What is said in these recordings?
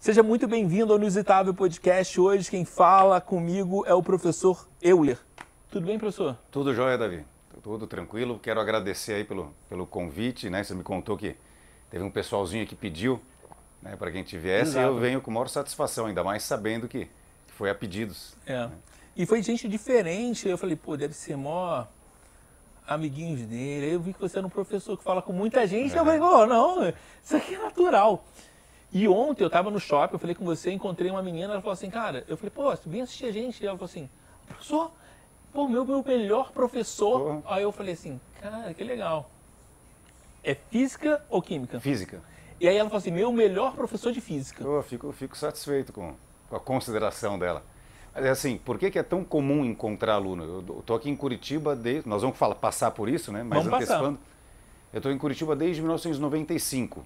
Seja muito bem-vindo ao Inusitável Podcast. Hoje quem fala comigo é o professor Euler. Tudo bem, professor? Tudo jóia, Davi. Tudo tranquilo. Quero agradecer aí pelo convite, né? Você me contou que teve um pessoalzinho que pediu, né, para que a gente viesse. Exato. E eu venho com maior satisfação, ainda mais sabendo que foi a pedidos. É. E foi gente diferente. Eu falei, pô, deve ser mó amiguinhos dele. Aí eu vi que você era um professor que fala com muita gente. Eu falei, pô, não, isso aqui é natural. E ontem eu tava no shopping, eu falei com você, encontrei uma menina, ela falou assim, cara, eu falei, pô, vem assistir a gente. E ela falou assim, professor, pô, meu melhor professor. Aí eu falei assim, cara, que legal. É física ou química? Física. E aí ela falou assim, meu melhor professor de física. Eu fico satisfeito com a consideração dela. Mas é assim, por que é tão comum encontrar aluno? Eu estou aqui em Curitiba, nós vamos passar por isso, né? Mas vamos antecipando, eu estou em Curitiba desde 1995,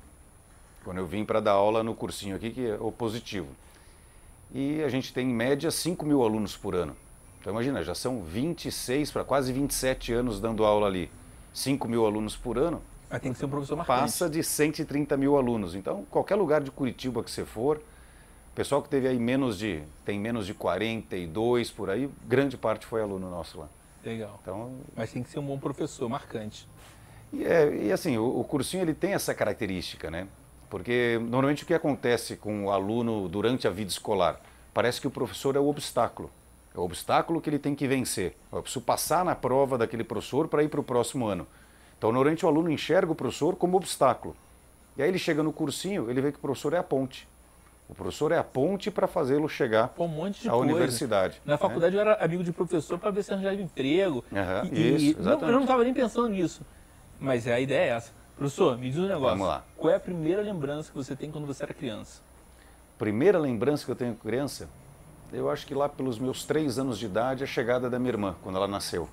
quando eu vim para dar aula no cursinho aqui, que é o positivo. E a gente tem em média 5 mil alunos por ano. Então imagina, já são 26 para quase 27 anos dando aula ali. 5 mil alunos por ano. Mas tem que ser um professor marcante. Passa de 130 mil alunos. Então, qualquer lugar de Curitiba que você for, o pessoal que teve aí tem menos de 42 por aí, grande parte foi aluno nosso lá. Legal. Então, mas tem que ser um bom professor, marcante. E assim, o cursinho ele tem essa característica, né? Porque normalmente o que acontece com o aluno durante a vida escolar? Parece que o professor é o obstáculo. É o obstáculo que ele tem que vencer. Eu preciso passar na prova daquele professor para ir para o próximo ano. Então, normalmente o aluno enxerga o professor como obstáculo. E aí ele chega no cursinho, ele vê que o professor é a ponte. O professor é a ponte para fazê-lo chegar um monte de à coisa. Universidade. Na faculdade eu era amigo de professor para ver se arranjava emprego. Isso, exatamente. Eu não estava nem pensando nisso. Mas a ideia é essa. Professor, me diz um negócio. Vamos lá. Qual é a primeira lembrança que você tem quando você era criança? Primeira lembrança que eu tenho de criança? Eu acho que lá pelos meus 3 anos de idade, a chegada da minha irmã, quando ela nasceu.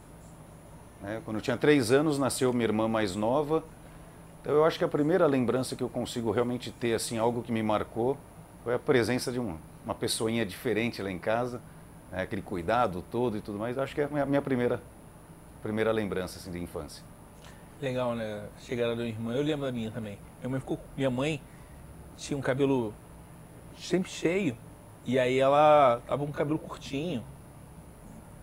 Quando eu tinha 3 anos, nasceu minha irmã mais nova. Então eu acho que a primeira lembrança que eu consigo realmente ter, assim, algo que me marcou, foi a presença de uma pessoinha diferente lá em casa, né, aquele cuidado todo e tudo mais. Eu acho que é a minha primeira lembrança assim, de infância. Legal, né? A chegada da minha irmã. Eu lembro da minha também. Minha mãe tinha um cabelo sempre cheio. E aí ela tava com o cabelo curtinho.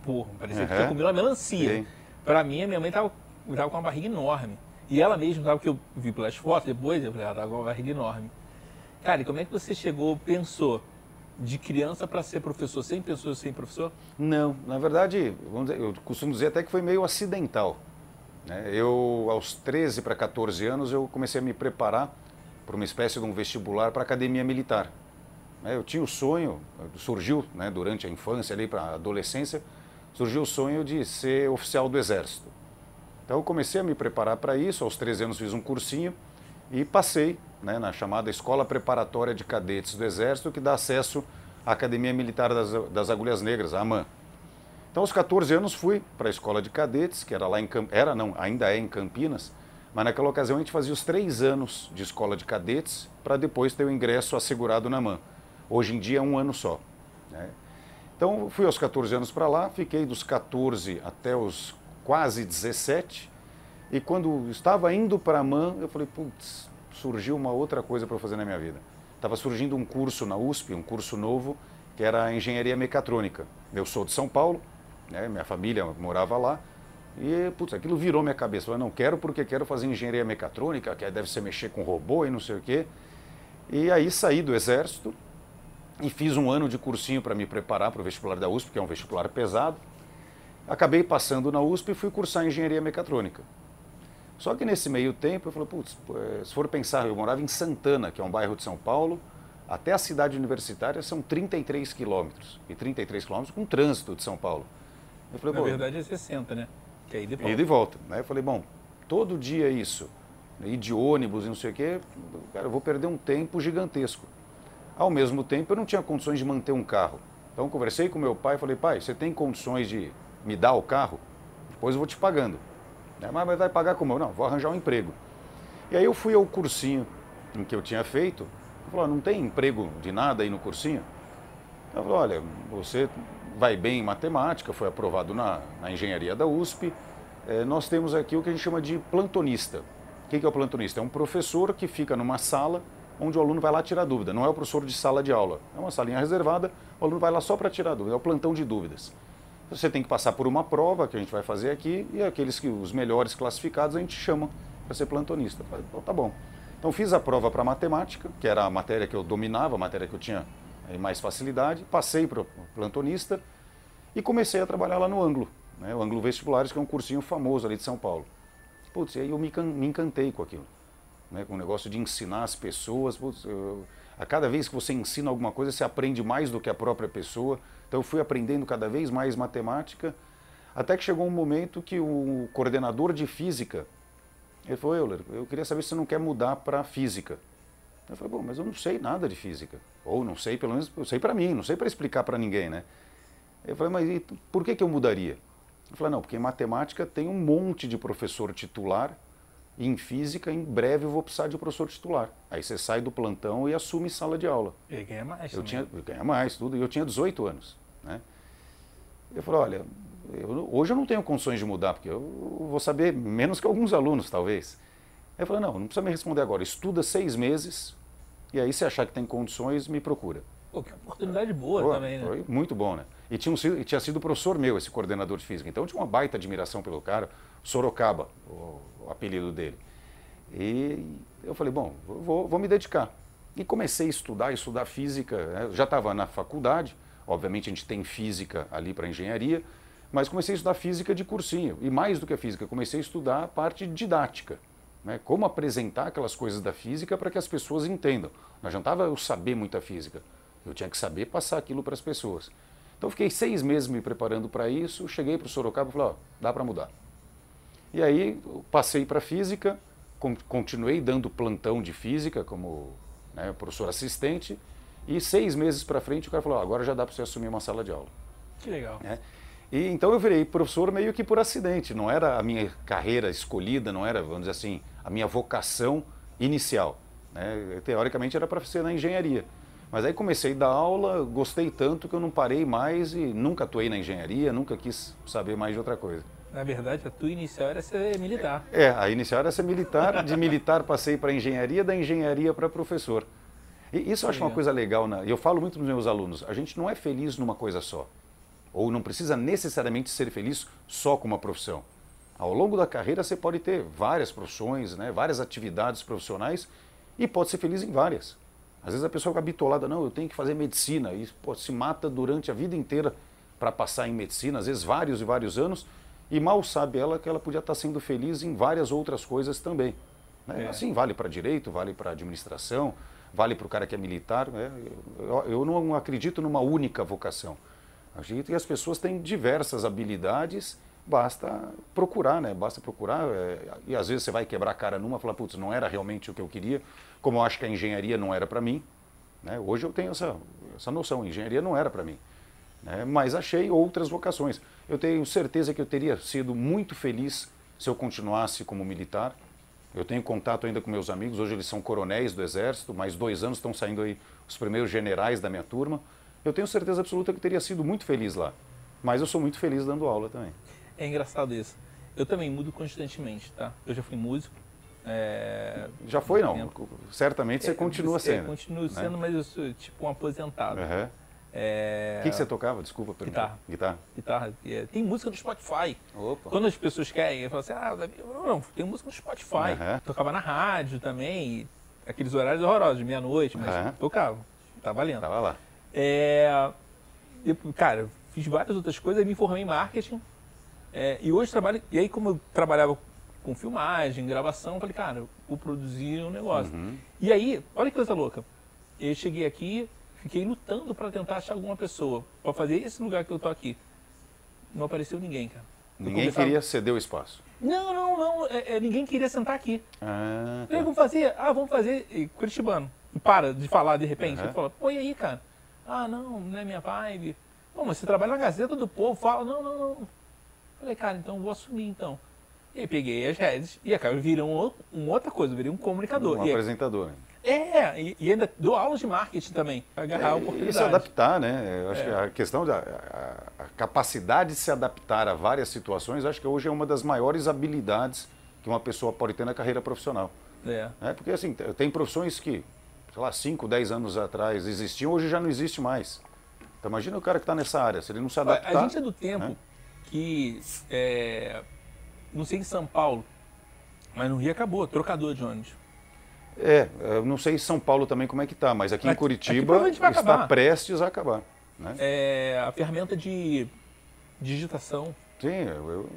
Porra, parecia que tinha comido uma melancia. Sim. Pra mim, a minha mãe tava com uma barriga enorme. E ela mesma, sabe, que eu vi pelas fotos depois, eu falei, ela tava com uma barriga enorme. Cara, e como é que você pensou de criança para ser professor? Sempre pensou em ser professor? Não, na verdade, eu costumo dizer até que foi meio acidental. Eu, aos 13 para 14 anos, eu comecei a me preparar para uma espécie de um vestibular para a academia militar. Eu tinha o sonho, surgiu durante a infância, ali para a adolescência, surgiu o sonho de ser oficial do Exército. Então eu comecei a me preparar para isso, aos 13 anos fiz um cursinho e passei na chamada Escola Preparatória de Cadetes do Exército, que dá acesso à Academia Militar das Agulhas Negras, a AMAN. Então aos 14 anos fui para a Escola de Cadetes, que era lá ainda é em Campinas, mas naquela ocasião a gente fazia os 3 anos de Escola de Cadetes para depois ter o ingresso assegurado na AMAN. Hoje em dia é 1 ano só. Então fui aos 14 anos para lá, fiquei dos 14 até os quase 17, e quando estava indo para a AMAN, eu falei, putz, surgiu uma outra coisa para eu fazer na minha vida. Estava surgindo um curso na USP, um curso novo, que era a Engenharia Mecatrônica. Eu sou de São Paulo, minha família morava lá, e putz, aquilo virou minha cabeça. Eu falei, não quero porque quero fazer Engenharia Mecatrônica, que deve ser mexer com robô e não sei o quê. E aí saí do Exército e fiz 1 ano de cursinho para me preparar para o vestibular da USP, que é um vestibular pesado. Acabei passando na USP e fui cursar Engenharia Mecatrônica. Só que nesse meio tempo eu falei, putz, se for pensar, eu morava em Santana, que é um bairro de São Paulo, até a cidade universitária são 33 quilômetros. E 33 quilômetros com trânsito de São Paulo. Eu falei, na verdade é 60, né? Que é ida e volta. Ida e volta. Eu falei, bom, todo dia isso, ir de ônibus e não sei o quê, cara, eu vou perder um tempo gigantesco. Ao mesmo tempo, eu não tinha condições de manter um carro. Então, conversei com meu pai e falei, pai, você tem condições de me dar o carro? Depois eu vou te pagando. Mas vai pagar como? Não, vou arranjar um emprego. E aí eu fui ao cursinho em que eu tinha feito. Eu falei, não tem emprego de nada aí no cursinho? Eu falei, olha, você vai bem em matemática, foi aprovado na engenharia da USP. Nós temos aqui o que a gente chama de plantonista. O que é o plantonista? É um professor que fica numa sala onde o aluno vai lá tirar dúvida. Não é o professor de sala de aula, é uma salinha reservada, o aluno vai lá só para tirar dúvida, é o plantão de dúvidas. Você tem que passar por uma prova que a gente vai fazer aqui e os melhores classificados a gente chama para ser plantonista. Eu falei, tá bom. Então fiz a prova para matemática, que era a matéria que eu dominava, a matéria que eu tinha mais facilidade, passei para o plantonista e comecei a trabalhar lá no Ângulo, né? O Ângulo Vestibulares, que é um cursinho famoso ali de São Paulo. Putz, e aí eu me encantei com aquilo, né? Com o negócio de ensinar as pessoas. Putz, a cada vez que você ensina alguma coisa, você aprende mais do que a própria pessoa. Então eu fui aprendendo cada vez mais matemática, até que chegou um momento que o coordenador de física, ele falou, Euler, eu queria saber se você não quer mudar para física. Eu falei, bom, mas eu não sei nada de física. Ou não sei, pelo menos, eu sei para mim, não sei para explicar para ninguém, né? Eu falei, mas por que eu mudaria? Eu falei, não, porque em matemática tem um monte de professor titular, e em física, em breve, eu vou precisar de professor titular. Aí você sai do plantão e assume sala de aula. Ele ganha mais eu também. ganha mais, tudo, e eu tinha 18 anos, né? Eu falei, olha, hoje eu não tenho condições de mudar, porque eu vou saber menos que alguns alunos, talvez. Aí eu falei, não precisa me responder agora, estuda 6 meses, e aí se achar que tem condições, me procura. Pô, que oportunidade boa também, né? Foi muito bom, né? E tinha sido professor meu, esse coordenador de física, então eu tinha uma baita admiração pelo cara, Sorocaba, o apelido dele. E eu falei, bom, vou me dedicar. E comecei a estudar física, né? Já estava na faculdade, obviamente a gente tem física ali para engenharia, mas comecei a estudar física de cursinho. E mais do que a física, comecei a estudar a parte didática, né? Como apresentar aquelas coisas da física para que as pessoas entendam. Não adiantava eu saber muita física, eu tinha que saber passar aquilo para as pessoas. Então fiquei 6 meses me preparando para isso, cheguei para o Sorocaba e falei, ó, dá para mudar. E aí passei para física, continuei dando plantão de física como, né, professor assistente, e 6 meses para frente o cara falou, agora já dá para você assumir uma sala de aula. Que legal. E então eu virei professor meio que por acidente, não era a minha carreira escolhida, não era, vamos dizer assim, a minha vocação inicial, né? Teoricamente era para ser na engenharia. Mas aí comecei a dar aula, gostei tanto que eu não parei mais e nunca atuei na engenharia, nunca quis saber mais de outra coisa. Na verdade, a tua inicial era ser militar. A inicial era ser militar, de militar passei para engenharia, da engenharia para professor. E isso eu acho uma coisa legal, né? Eu falo muito para os meus alunos, a gente não é feliz numa coisa só. Ou não precisa necessariamente ser feliz só com uma profissão. Ao longo da carreira você pode ter várias profissões, né? Várias atividades profissionais e pode ser feliz em várias. Às vezes a pessoa fica bitolada, não, eu tenho que fazer medicina, e se mata durante a vida inteira para passar em medicina, às vezes vários e vários anos, e mal sabe ela que ela podia estar sendo feliz em várias outras coisas também. Né? Assim vale para direito, vale para administração, vale para o cara que é militar. Né? Eu não acredito numa única vocação. Acredito que as pessoas têm diversas habilidades, basta procurar, né? Basta procurar, e às vezes você vai quebrar a cara numa e falar, putz, não era realmente o que eu queria, como eu acho que a engenharia não era para mim, né? Hoje eu tenho essa noção, a engenharia não era para mim, né? Mas achei outras vocações. Eu tenho certeza que eu teria sido muito feliz se eu continuasse como militar. Eu tenho contato ainda com meus amigos, hoje eles são coronéis do Exército, mais 2 anos estão saindo aí os primeiros generais da minha turma. Eu tenho certeza absoluta que eu teria sido muito feliz lá, mas eu sou muito feliz dando aula também. É engraçado isso. Eu também mudo constantemente, tá? Eu já fui músico. Já foi, não? Certamente você continua sendo. Eu continuo sendo, mas eu sou tipo um aposentado. Uhum. O que você tocava? Desculpa perguntar. Guitarra. Tem música no Spotify. Opa. Quando as pessoas querem, eu falo assim, não, tem música no Spotify. Tocava na rádio também, aqueles horários horrorosos, de meia-noite, mas tocava. Tá valendo. Tava lá. Cara, fiz várias outras coisas, me formei em marketing. E hoje trabalho. E aí, como eu trabalhava com filmagem, gravação, eu falei, cara, eu vou produzir um negócio. E aí, olha que coisa louca. Eu cheguei aqui, fiquei lutando para tentar achar alguma pessoa para fazer esse lugar que eu tô aqui. Não apareceu ninguém, cara. Ninguém queria ceder o espaço. Não. Ninguém queria sentar aqui. Tá. Vamos fazer. E curitibano. E para de falar de repente. Ele fala, pô, e aí, cara? Não é minha vibe. Pô, mas você trabalha na Gazeta do Povo, fala, não. Falei, cara, então eu vou assumir então. E aí peguei as redes e acabei virando uma outra coisa, eu virei um comunicador. Um apresentador. E ainda dou aulas de marketing também, para agarrar a oportunidade. E se adaptar, né? Eu acho que a questão da capacidade de se adaptar a várias situações, acho que hoje é uma das maiores habilidades que uma pessoa pode ter na carreira profissional. Porque assim, tem profissões que sei lá, 5, 10 anos atrás existiam, hoje já não existe mais. Então imagina o cara que está nessa área, se ele não se adaptar... A gente é do tempo que, não sei em São Paulo, mas no Rio acabou, trocador de ônibus. Eu não sei em São Paulo também como é que está, mas aqui em Curitiba está prestes a acabar. Né? A ferramenta de digitação. Sim,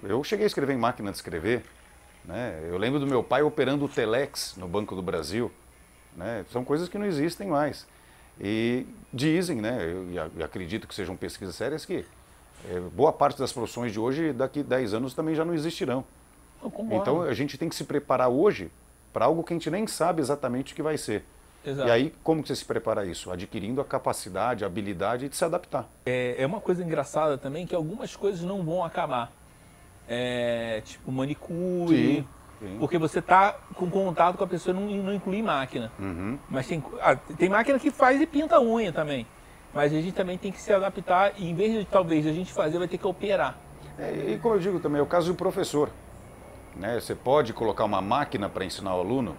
eu cheguei a escrever em máquina de escrever. Né? Eu lembro do meu pai operando o Telex no Banco do Brasil. Né? São coisas que não existem mais. E dizem, né, eu acredito que sejam pesquisas sérias, que boa parte das profissões de hoje, daqui a 10 anos, também já não existirão. Então a gente tem que se preparar hoje para algo que a gente nem sabe exatamente o que vai ser. Exato. E aí, como que você se prepara isso? Adquirindo a capacidade, a habilidade de se adaptar. É uma coisa engraçada também que algumas coisas não vão acabar. Tipo manicure, sim. Porque você está com contato com a pessoa e não inclui máquina. Uhum. Mas tem máquina que faz e pinta a unha também. Mas a gente também tem que se adaptar e em vez de talvez a gente fazer, vai ter que operar. E como eu digo também, é o caso do professor. Né? Você pode colocar uma máquina para ensinar o aluno?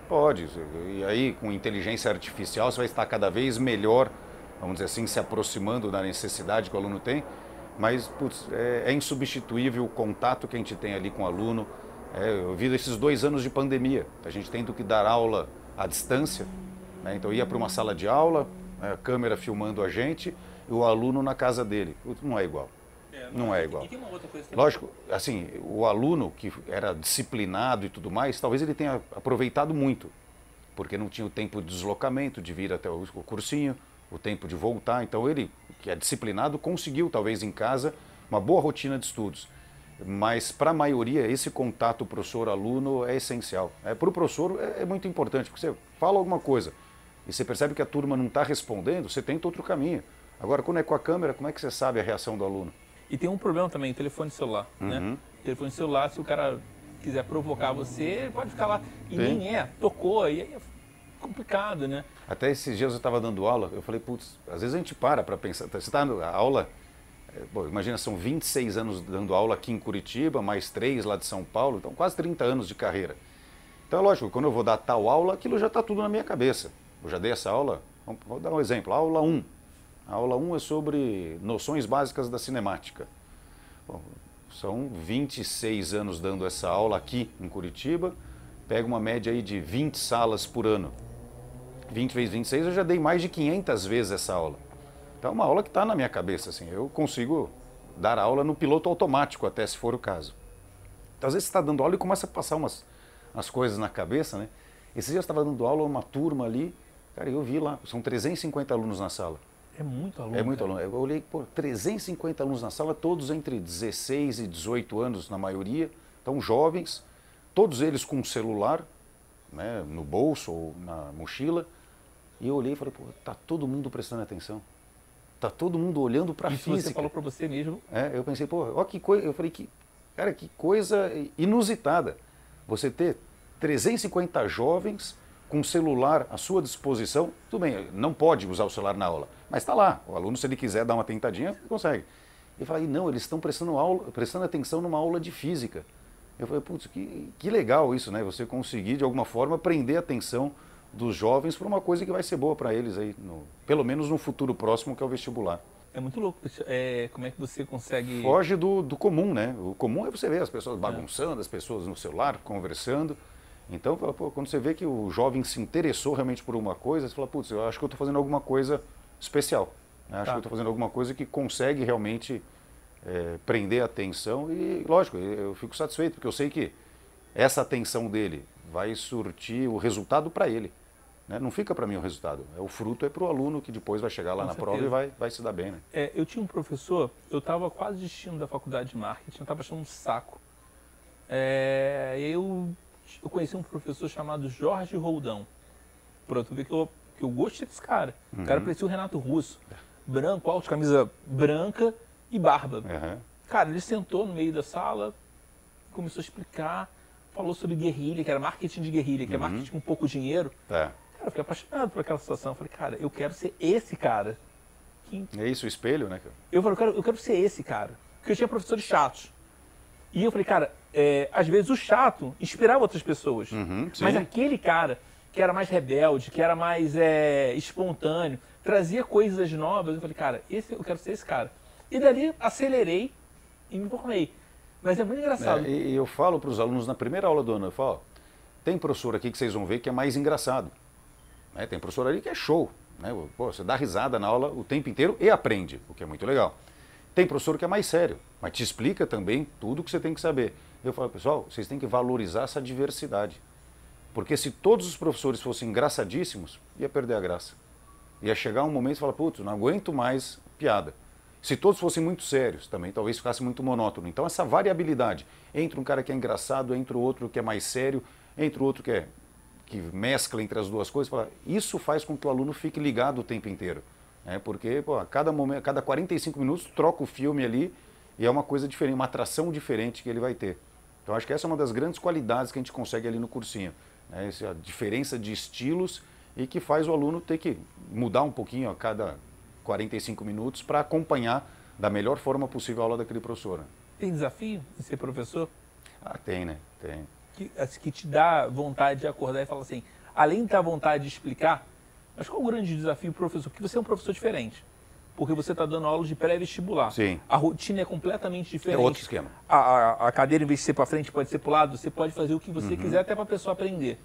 Pode. E aí, com inteligência artificial, você vai estar cada vez melhor, vamos dizer assim, se aproximando da necessidade que o aluno tem. Mas, putz, é insubstituível o contato que a gente tem ali com o aluno. Eu vi esses 2 anos de pandemia, a gente tendo que dar aula à distância. Né? Então, ia para uma sala de aula, a câmera filmando a gente e o aluno na casa dele. Putz, não é igual. Não é igual. E tem uma outra coisa também. Lógico, assim, o aluno que era disciplinado e tudo mais, talvez ele tenha aproveitado muito, porque não tinha o tempo de deslocamento, de vir até o cursinho, o tempo de voltar. Então ele, que é disciplinado, conseguiu talvez em casa uma boa rotina de estudos. Mas para a maioria esse contato professor-aluno é essencial. Para o professor é muito importante, porque você fala alguma coisa e você percebe que a turma não está respondendo, você tenta outro caminho. Agora, quando é com a câmera, como é que você sabe a reação do aluno? E tem um problema também, telefone celular, né? Telefone celular, se o cara quiser provocar você, ele pode ficar lá. E nem tocou, e aí é complicado, né? Até esses dias eu estava dando aula, eu falei, putz, às vezes a gente para pensar, você está na aula, imagina, são 26 anos dando aula aqui em Curitiba, mais 3 lá de São Paulo, então quase 30 anos de carreira. Então é lógico, quando eu vou dar tal aula, aquilo já está tudo na minha cabeça. Eu já dei essa aula, vou dar um exemplo, aula 1. A aula 1 é sobre noções básicas da cinemática. Bom, são 26 anos dando essa aula aqui em Curitiba, pega uma média aí de 20 salas por ano. 20 vezes 26, eu já dei mais de 500 vezes essa aula. Então é uma aula que está na minha cabeça, assim, eu consigo dar aula no piloto automático até, se for o caso. Então às vezes você está dando aula e começa a passar umas coisas na cabeça, né? Esses dias eu estava dando aula a uma turma ali, cara, eu vi lá, são 350 alunos na sala. É muito aluno. É muito aluno. Eu olhei, 350 alunos na sala, todos entre 16 e 18 anos na maioria, então jovens, todos eles com um celular, né, no bolso ou na mochila, e eu olhei e falei, tá todo mundo prestando atenção, tá todo mundo olhando para a física. Você falou para você mesmo. Eu pensei, ó que coisa, eu falei, cara, que coisa inusitada, você ter 350 jovens com um celular à sua disposição, tudo bem, não pode usar o celular na aula, mas está lá, o aluno, se ele quiser dar uma tentadinha, consegue. Eu falei, não, eles estão prestando atenção numa aula de física. Eu falei, putz, que legal isso, né? Você conseguir, de alguma forma, prender a atenção dos jovens para uma coisa que vai ser boa para eles, aí, pelo menos no futuro próximo, que é o vestibular. É muito louco. Como é que você consegue... Foge do comum, né? O comum é você ver as pessoas bagunçando, as pessoas no celular, conversando. Então, quando você vê que o jovem se interessou realmente por uma coisa, você fala, putz, eu acho que eu estou fazendo alguma coisa especial. Né? Acho que eu estou fazendo alguma coisa que consegue realmente prender a atenção e, lógico, eu fico satisfeito, porque eu sei que essa atenção dele vai surtir o resultado para ele. Né? Não fica para mim o resultado, o fruto é para o aluno que depois vai chegar lá na prova e vai se dar bem. Né? Eu tinha um professor, eu estava quase desistindo da faculdade de marketing, eu estava achando um saco. Eu conheci um professor chamado Jorge Roldão. Pronto, vi que eu gostei desse cara. O cara parecia o Renato Russo. Branco, alto, camisa branca e barba. Cara, ele sentou no meio da sala, começou a explicar, falou sobre guerrilha, que era marketing de guerrilha, que é marketing com pouco dinheiro. Cara, eu fiquei apaixonado por aquela situação. Eu falei, cara, eu quero ser esse cara. É isso, o espelho, né? Eu falei, eu quero ser esse cara. Porque eu tinha professores chatos. E eu falei, cara, às vezes o chato inspirava outras pessoas. Mas aquele cara que era mais rebelde, que era mais espontâneo, trazia coisas novas. Eu falei, cara, eu quero ser esse cara. E dali acelerei e me formei. Mas é muito engraçado. E eu falo para os alunos na primeira aula do ano, eu falo, tem professor aqui que vocês vão ver que é mais engraçado. Né? Tem professor ali que é show. Né? Pô, você dá risada na aula o tempo inteiro e aprende, o que é muito legal. Tem professor que é mais sério, mas te explica também tudo que você tem que saber. Eu falo, pessoal, vocês têm que valorizar essa diversidade. Porque se todos os professores fossem engraçadíssimos, ia perder a graça. Ia chegar um momento e falar, putz, não aguento mais piada. Se todos fossem muito sérios, também talvez ficasse muito monótono. Então essa variabilidade, entre um cara que é engraçado, entre o outro que é mais sério, entre o outro que mescla entre as duas coisas, isso faz com que o aluno fique ligado o tempo inteiro. Porque pô, a cada 45 minutos troca o filme ali e é uma coisa diferente, uma atração diferente que ele vai ter. Então acho que essa é uma das grandes qualidades que a gente consegue ali no cursinho. Essa diferença de estilos e que faz o aluno ter que mudar um pouquinho a cada 45 minutos para acompanhar da melhor forma possível a aula daquele professor. Né? Tem desafio de ser professor? Ah, tem, né? Tem. Que te dá vontade de acordar e falar assim, além da vontade de explicar, mas qual o grande desafio, professor? Porque você é um professor diferente. Porque você está dando aula de pré-vestibular. Sim. A rotina é completamente diferente. É outro esquema. A cadeira, em vez de ser para frente, pode ser para o lado. Você pode fazer o que você quiser até para a pessoa aprender.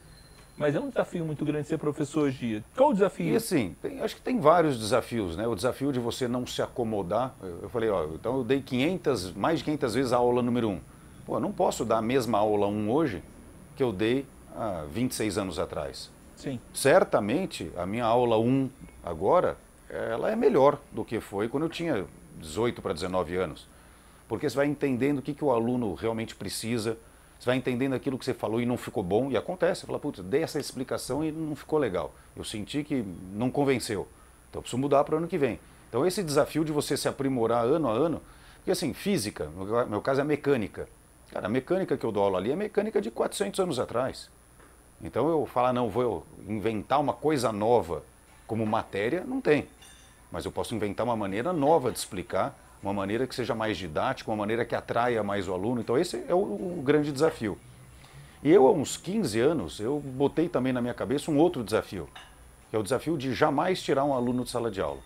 Mas é um desafio muito grande ser professor hoje em dia. Qual o desafio? E assim, acho que tem vários desafios, né? O desafio de você não se acomodar. Eu falei, ó, então eu dei mais de 500 vezes a aula número 1. Pô, eu não posso dar a mesma aula 1 hoje que eu dei há 26 anos atrás. Sim. Certamente, a minha aula 1 agora, ela é melhor do que foi quando eu tinha 18 para 19 anos. Porque você vai entendendo o que o aluno realmente precisa, você vai entendendo aquilo que você falou e não ficou bom, e acontece. Você fala, putz, dei essa explicação e não ficou legal. Eu senti que não convenceu. Então eu preciso mudar para o ano que vem. Então esse desafio de você se aprimorar ano a ano, porque assim, física, no meu caso é mecânica. Cara, a mecânica que eu dou aula ali é mecânica de 400 anos atrás. Então eu falar, não, vou inventar uma coisa nova como matéria, não tem. Mas eu posso inventar uma maneira nova de explicar, uma maneira que seja mais didática, uma maneira que atraia mais o aluno. Então esse é o grande desafio. E eu, há uns 15 anos, eu botei também na minha cabeça um outro desafio, que é o desafio de jamais tirar um aluno de sala de aula.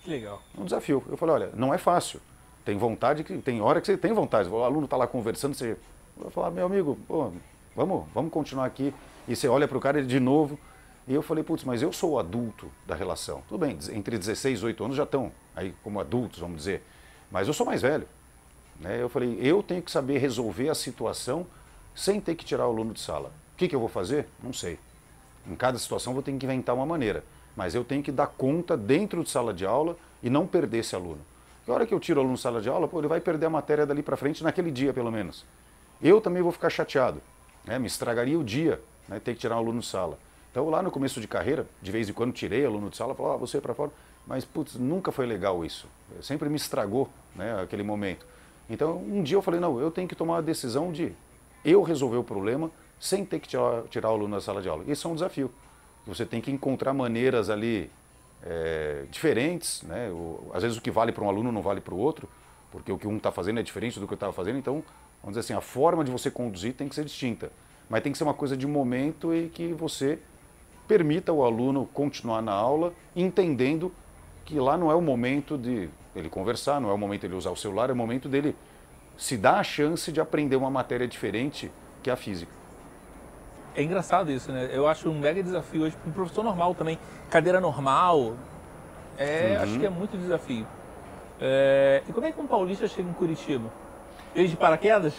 Que legal. Um desafio. Eu falei, olha, não é fácil. Tem vontade, tem hora que você tem vontade. O aluno está lá conversando, você vai falar, meu amigo, pô, vamos continuar aqui. E você olha para o cara ele de novo. E eu falei, putz, mas eu sou o adulto da relação. Tudo bem, entre 16 e 18 anos já estão aí como adultos, vamos dizer. Mas eu sou mais velho. Né? Eu falei, eu tenho que saber resolver a situação sem ter que tirar o aluno de sala. O que eu vou fazer? Não sei. Em cada situação eu vou ter que inventar uma maneira. Mas eu tenho que dar conta dentro de sala de aula e não perder esse aluno. Porque a hora que eu tiro o aluno de sala de aula, pô, ele vai perder a matéria dali para frente naquele dia, pelo menos. Eu também vou ficar chateado. Né? Me estragaria o dia, né, ter que tirar um aluno de sala. Então, lá no começo de carreira, de vez em quando tirei aluno de sala, falava, você para fora. Mas, putz, nunca foi legal isso. Sempre me estragou, né, aquele momento. Então, um dia eu falei, não, eu tenho que tomar a decisão de eu resolver o problema sem ter que tirar o aluno da sala de aula. Isso é um desafio. Você tem que encontrar maneiras ali diferentes, né? Às vezes o que vale para um aluno não vale para o outro, porque o que um está fazendo é diferente do que eu estava fazendo. Então, vamos dizer assim, a forma de você conduzir tem que ser distinta. Mas tem que ser uma coisa de momento e que você permita o aluno continuar na aula, entendendo que lá não é o momento de ele conversar, não é o momento de ele usar o celular, é o momento dele se dar a chance de aprender uma matéria diferente que é a física. É engraçado isso, né? Eu acho um mega desafio hoje para um professor normal também. Cadeira normal, acho que é muito desafio. E como é que um paulista chega em Curitiba? Veio de paraquedas?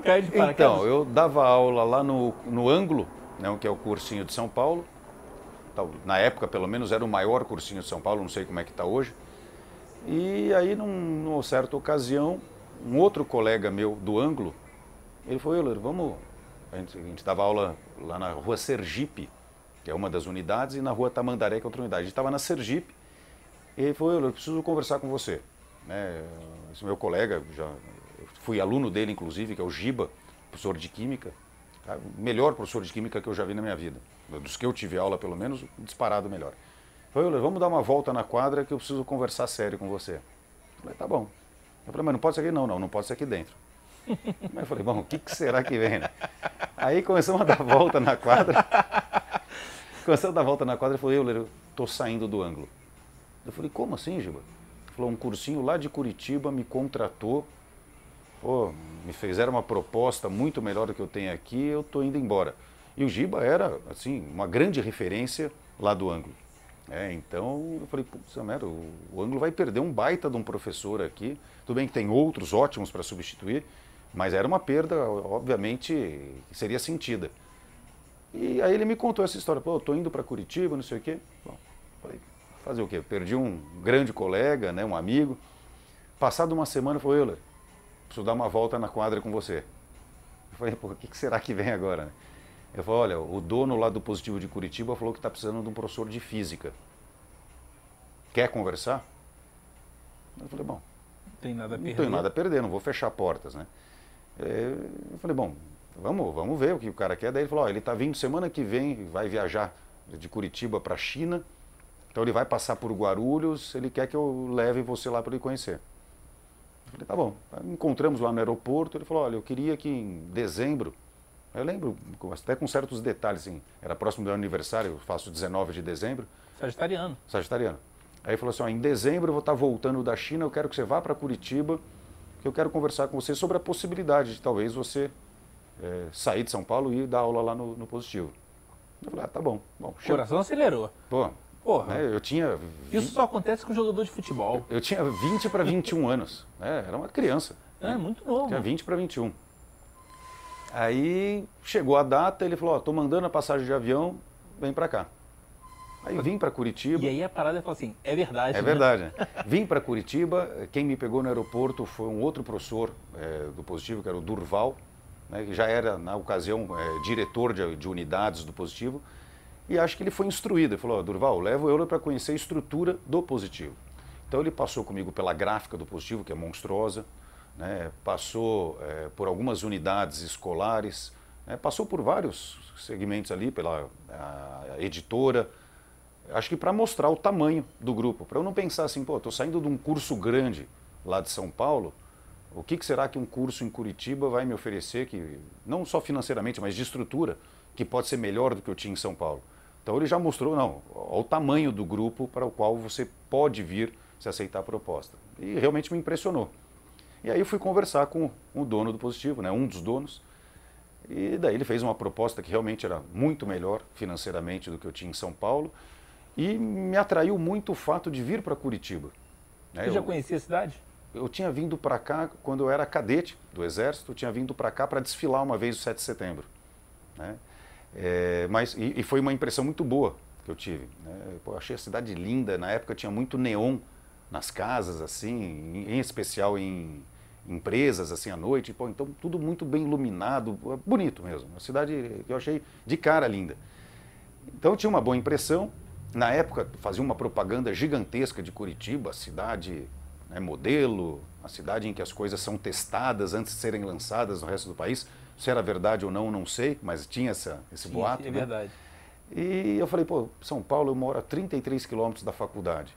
Caiu de paraquedas? Então, eu dava aula lá no Ângulo, né, que é o cursinho de São Paulo. Na época, pelo menos, era o maior cursinho de São Paulo, não sei como é que está hoje. E aí, numa certa ocasião, um outro colega meu do Ângulo, ele falou, Euler, vamos... A gente dava aula lá na rua Sergipe, que é uma das unidades, e na rua Tamandaré, que é outra unidade. A gente estava na Sergipe, e ele falou, eu preciso conversar com você. Né? Esse meu colega, eu fui aluno dele, inclusive, que é o Giba, professor de Química, o melhor professor de Química que eu já vi na minha vida. Dos que eu tive aula, pelo menos, disparado melhor. Ele falou, vamos dar uma volta na quadra que eu preciso conversar sério com você. Eu falei, tá bom. Eu falei, mas não pode ser aqui? Não pode ser aqui dentro. Mas eu falei, bom, o que será que vem, né? Aí começamos a dar volta na quadra. Começou a dar volta na quadra e falou, Euler, eu tô saindo do ângulo. Eu falei, como assim, Giba? Ele falou, um cursinho lá de Curitiba me contratou, pô, me fizeram uma proposta muito melhor do que eu tenho aqui, eu tô indo embora. E o Giba era, assim, uma grande referência lá do ângulo. Então eu falei, putz, o ângulo vai perder um baita de um professor aqui. Tudo bem que tem outros ótimos para substituir, mas era uma perda, obviamente, que seria sentida. E aí ele me contou essa história, pô, eu tô indo para Curitiba, não sei o quê. Bom, falei, fazer o quê? Perdi um grande colega, né, um amigo. Passado uma semana, ele falou, Euler, preciso dar uma volta na quadra com você. Eu falei, pô, o que será que vem agora, né? Eu falei, olha, o dono lá do Positivo de Curitiba falou que está precisando de um professor de física. Quer conversar? Eu falei, bom, não tem nada a perder. Não tenho nada a perder, não vou fechar portas, né? Eu falei, bom, vamos ver o que o cara quer. Daí ele falou, ó, ele está vindo semana que vem, vai viajar de Curitiba para a China, então ele vai passar por Guarulhos, ele quer que eu leve você lá para ele conhecer. Eu falei, tá bom. Encontramos lá no aeroporto, ele falou, olha, eu queria que em dezembro, eu lembro até com certos detalhes, assim, era próximo do meu aniversário, eu faço 19 de dezembro. Sagitariano. Sagitariano. Aí ele falou assim, ó, em dezembro eu vou estar voltando da China, eu quero que você vá para Curitiba, que eu quero conversar com você sobre a possibilidade de talvez você sair de São Paulo e dar aula lá no Positivo. Eu falei, tá bom. O coração acelerou. Pô, porra. Eu tinha... Isso só acontece com jogador de futebol. Eu tinha 20 para 21 anos, era uma criança. Muito novo. Tinha 20 para 21. Aí chegou a data, ele falou, ó, tô mandando a passagem de avião, vem para cá. Aí vim para Curitiba. E aí a parada falou assim, é verdade. É verdade, né? Vim para Curitiba, quem me pegou no aeroporto foi um outro professor do Positivo, que era o Durval, né, que já era, na ocasião, diretor de unidades do Positivo, e acho que ele foi instruído. Ele falou, Durval, levo eu para conhecer a estrutura do Positivo. Então ele passou comigo pela gráfica do Positivo, que é monstruosa, né, passou por algumas unidades escolares, né, passou por vários segmentos ali, pela editora, acho que para mostrar o tamanho do grupo, para eu não pensar assim, pô, estou saindo de um curso grande lá de São Paulo, o que será que um curso em Curitiba vai me oferecer, que não só financeiramente, mas de estrutura, que pode ser melhor do que eu tinha em São Paulo. Então ele já mostrou, não, o tamanho do grupo para o qual você pode vir se aceitar a proposta. E realmente me impressionou. E aí eu fui conversar com o dono do Positivo, né, um dos donos, e daí ele fez uma proposta que realmente era muito melhor financeiramente do que eu tinha em São Paulo, e me atraiu muito o fato de vir para Curitiba. Você já conhecia a cidade? Eu tinha vindo para cá quando eu era cadete do Exército, eu tinha vindo para cá para desfilar uma vez o 7 de setembro. Né? E foi uma impressão muito boa que eu tive. Né? Pô, eu achei a cidade linda, na época tinha muito neon nas casas, assim, em especial em empresas, assim, à noite. Pô, então tudo muito bem iluminado, bonito mesmo. Uma cidade que eu achei de cara linda. Então eu tinha uma boa impressão. Na época fazia uma propaganda gigantesca de Curitiba, a cidade, né, modelo, a cidade em que as coisas são testadas antes de serem lançadas no resto do país. Se era verdade ou não sei, mas tinha esse boato. É né? verdade. E eu falei, pô, São Paulo eu moro a 33 quilômetros da faculdade.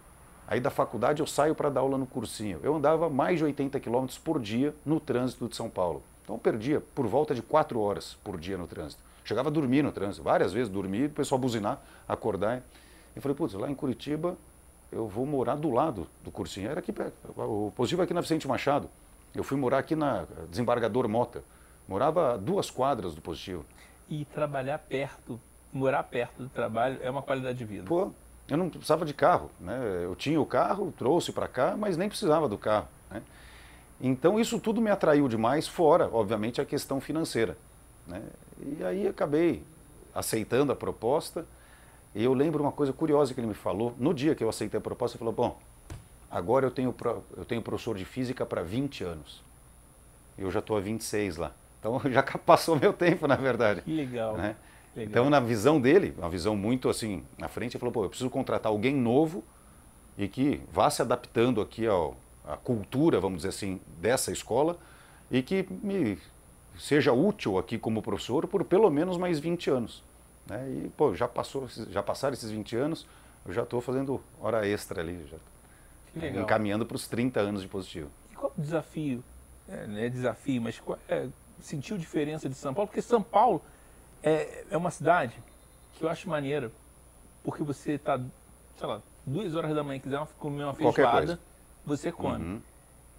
Aí da faculdade eu saio para dar aula no cursinho. Eu andava mais de 80 quilômetros por dia no trânsito de São Paulo. Então eu perdia por volta de 4 horas por dia no trânsito. Chegava a dormir no trânsito, várias vezes dormir, o pessoal buzinar, acordar. Eu falei, putz, lá em Curitiba eu vou morar do lado do cursinho. Era aqui perto, o Positivo aqui na Vicente Machado. Eu fui morar aqui na Desembargador Mota. Morava a 2 quadras do Positivo. E trabalhar perto, morar perto do trabalho é uma qualidade de vida. Pô, eu não precisava de carro, né? Eu tinha o carro, trouxe para cá, mas nem precisava do carro. Né? Então isso tudo me atraiu demais, fora, obviamente, a questão financeira. Né? E aí acabei aceitando a proposta. E eu lembro uma coisa curiosa que ele me falou. No dia que eu aceitei a proposta, ele falou, bom, agora eu tenho professor de física para 20 anos. Eu já estou há 26 lá. Então já passou meu tempo, na verdade. Que legal. Né? Legal. Então, na visão dele, uma visão muito assim, na frente, ele falou, pô, eu preciso contratar alguém novo e que vá se adaptando aqui à cultura, vamos dizer assim, dessa escola e que me seja útil aqui como professor por pelo menos mais 20 anos. Né? E, pô, já passaram esses 20 anos, eu já estou fazendo hora extra ali, já encaminhando para os 30 anos de Positivo. E qual o desafio? Não é desafio, mas sentiu diferença de São Paulo? Porque São Paulo é uma cidade que eu acho maneira, porque você está, sei lá, 2 horas da manhã e quiser comer uma Qualquer feijoada, coisa. você come.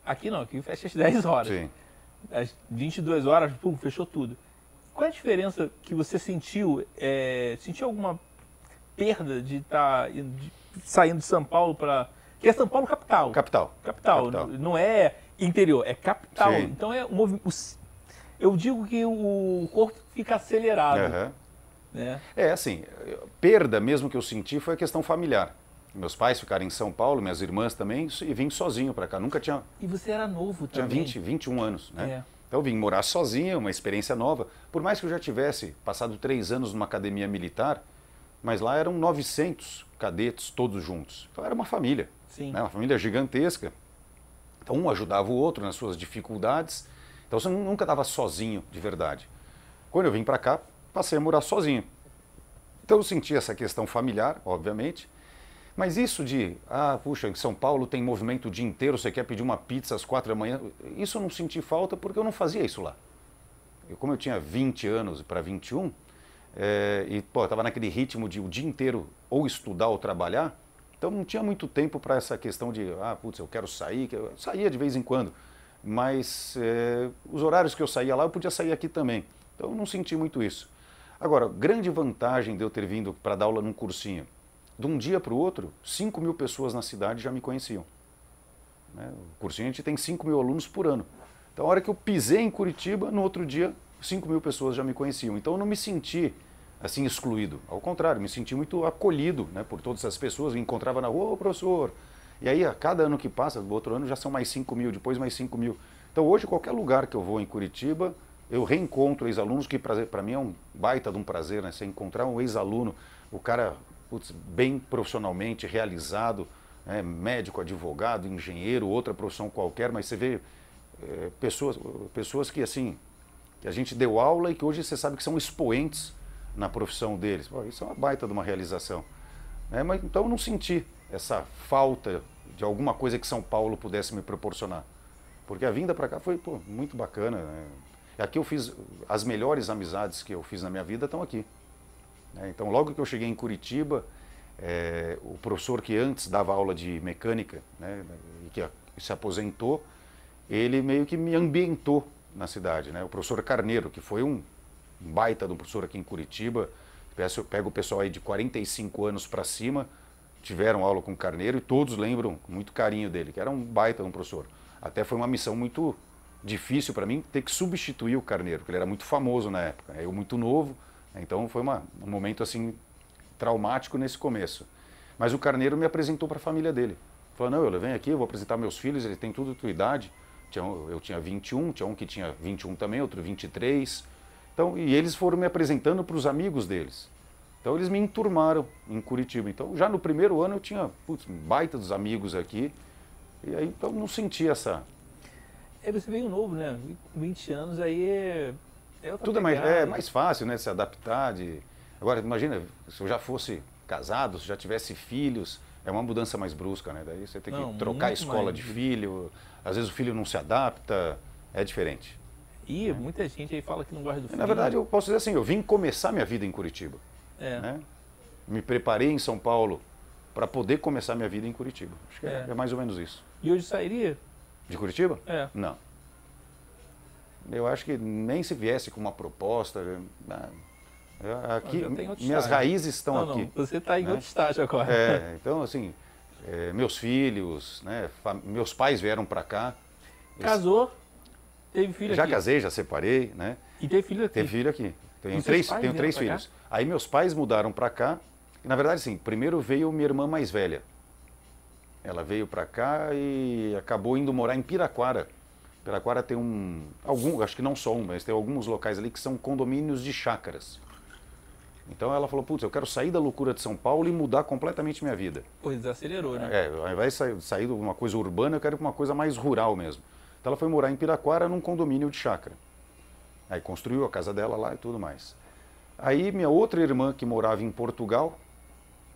Aqui não, aqui fecha às 10 horas. Sim. Às 22 horas, pum, fechou tudo. Qual é a diferença que você sentiu? Sentiu alguma perda de estar saindo de São Paulo para... Que é São Paulo capital. Capital. Não é interior, é capital. Sim. Então eu digo que o corpo fica acelerado. Aham. Né? Assim, perda mesmo que eu senti foi a questão familiar. Meus pais ficaram em São Paulo, minhas irmãs também, e vim sozinho para cá. Nunca tinha... E você era novo Tinha também. 21 anos, né? É. Então eu vim morar sozinho, uma experiência nova. Por mais que eu já tivesse passado 3 anos numa academia militar, mas lá eram 900 cadetes todos juntos. Então era uma família, Sim. né? Uma família gigantesca. Então um ajudava o outro nas suas dificuldades. Então você nunca estava sozinho de verdade. Quando eu vim para cá, passei a morar sozinho. Então eu senti essa questão familiar, obviamente. Mas isso de, puxa, em São Paulo tem movimento o dia inteiro, você quer pedir uma pizza às 4 da manhã, isso eu não senti falta porque eu não fazia isso lá. Como eu tinha 20 anos para 21, eu estava naquele ritmo de o dia inteiro ou estudar ou trabalhar, então não tinha muito tempo para essa questão de, putz, eu quero sair, eu saía de vez em quando, mas os horários que eu saía lá, eu podia sair aqui também, então eu não senti muito isso. Agora, grande vantagem de eu ter vindo para dar aula num cursinho, de um dia para o outro, 5 mil pessoas na cidade já me conheciam. Né? O cursinho a gente tem 5 mil alunos por ano. Então, a hora que eu pisei em Curitiba, no outro dia, 5 mil pessoas já me conheciam. Então, eu não me senti assim excluído. Ao contrário, me senti muito acolhido, né, por todas essas pessoas. Me encontrava na rua, professor. E aí, a cada ano que passa, do outro ano já são mais 5 mil, depois mais 5 mil. Então, hoje, qualquer lugar que eu vou em Curitiba, eu reencontro ex-alunos, que para mim é um baita de um prazer, né? Você encontrar um ex-aluno, o cara... Putz, bem profissionalmente realizado, né, médico, advogado, engenheiro, outra profissão qualquer, mas você vê pessoas que assim, que a gente deu aula e que hoje você sabe que são expoentes na profissão deles. Pô, isso é uma baita de uma realização. Né? Mas, então eu não senti essa falta de alguma coisa que São Paulo pudesse me proporcionar. Porque a vinda para cá foi muito bacana. Né? Aqui eu fiz, as melhores amizades que eu fiz na minha vida estão aqui. Então, logo que eu cheguei em Curitiba, o professor que antes dava aula de mecânica, né, e que se aposentou, ele meio que me ambientou na cidade. Né? O professor Carneiro, que foi um baita de um professor aqui em Curitiba, pega o pessoal aí de 45 anos para cima, tiveram aula com o Carneiro e todos lembram com muito carinho dele, que era um baita de um professor. Até foi uma missão muito difícil para mim ter que substituir o Carneiro, porque ele era muito famoso na época, eu muito novo. Então foi um momento assim traumático nesse começo. Mas o Carneiro me apresentou para a família dele. Falou, não, eu venho aqui, eu vou apresentar meus filhos, eles têm tudo a tua idade. Eu tinha 21, tinha um que tinha 21 também, outro 23. Então, e eles foram me apresentando para os amigos deles. Então eles me enturmaram em Curitiba. Então já no primeiro ano eu tinha baita dos amigos aqui. E aí então não senti essa... Você veio novo, né? 20 anos aí tudo é mais fácil, né, de se adaptar. Agora, imagina, se eu já fosse casado, se já tivesse filhos, é uma mudança mais brusca, né? Daí você tem que trocar a escola de filho, às vezes o filho não se adapta, é diferente. E muita gente aí fala que não gosta do filho. Na verdade, eu posso dizer assim, eu vim começar minha vida em Curitiba. Né? Me preparei em São Paulo para poder começar minha vida em Curitiba. Acho que é mais ou menos isso. E hoje sairia? De Curitiba? Não. Eu acho que nem se viesse com uma proposta. Aqui, minhas estágio. raízes estão aqui. Não, você está em outro estágio agora. Então, assim, meus filhos, né, meus pais vieram para cá. Casou, teve filho já aqui. Já casei, já separei, né? E teve filho aqui? Teve filho aqui. Tenho três filhos. Aí meus pais mudaram para cá. E, na verdade, sim, primeiro veio minha irmã mais velha. Ela veio para cá e acabou indo morar em Piraquara. Piraquara tem acho que não só mas tem alguns locais ali que são condomínios de chácaras. Então ela falou, putz, eu quero sair da loucura de São Paulo e mudar completamente minha vida. Pois acelerou, né? Ao invés de sair de uma coisa urbana, eu quero uma coisa mais rural mesmo. Então ela foi morar em Piraquara num condomínio de chácara. Aí construiu a casa dela lá e tudo mais. Aí minha outra irmã que morava em Portugal,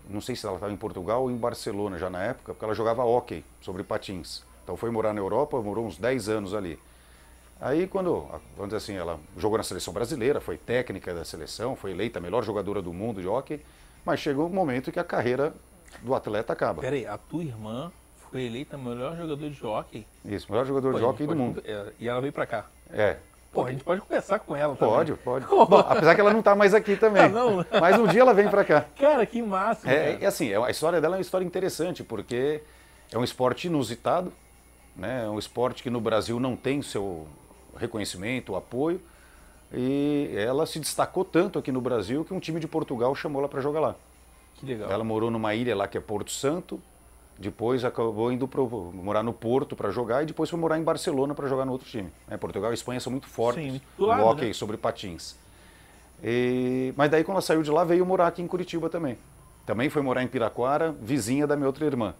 não sei se ela estava em Portugal ou em Barcelona já na época, porque ela jogava hóquei sobre patins. Então foi morar na Europa, morou uns 10 anos ali. Aí quando, vamos dizer assim, ela jogou na seleção brasileira, foi técnica da seleção, foi eleita a melhor jogadora do mundo de hóquei, Mas chegou um momento que a carreira do atleta acaba. Peraí, a tua irmã foi eleita melhor jogador de hóquei? Isso, melhor jogador de hóquei do mundo. E ela veio pra cá. É. Pô, a gente pode conversar com ela também. Pode. Bom, apesar que ela não está mais aqui também. Ah, não? Mas um dia ela vem para cá. Cara, que máximo. É assim, a história dela é uma história interessante, porque é um esporte inusitado, né? É um esporte que no Brasil não tem seu reconhecimento, apoio, e ela se destacou tanto aqui no Brasil que um time de Portugal chamou ela para jogar lá. Que legal. Ela morou numa ilha lá que é Porto Santo, depois acabou indo morar no Porto para jogar e depois foi morar em Barcelona para jogar no outro time. Portugal e Espanha são muito fortes no hóquei, né? Sobre patins. Mas daí quando ela saiu de lá veio morar aqui em Curitiba também. Também foi morar em Piraquara, vizinha da minha outra irmã.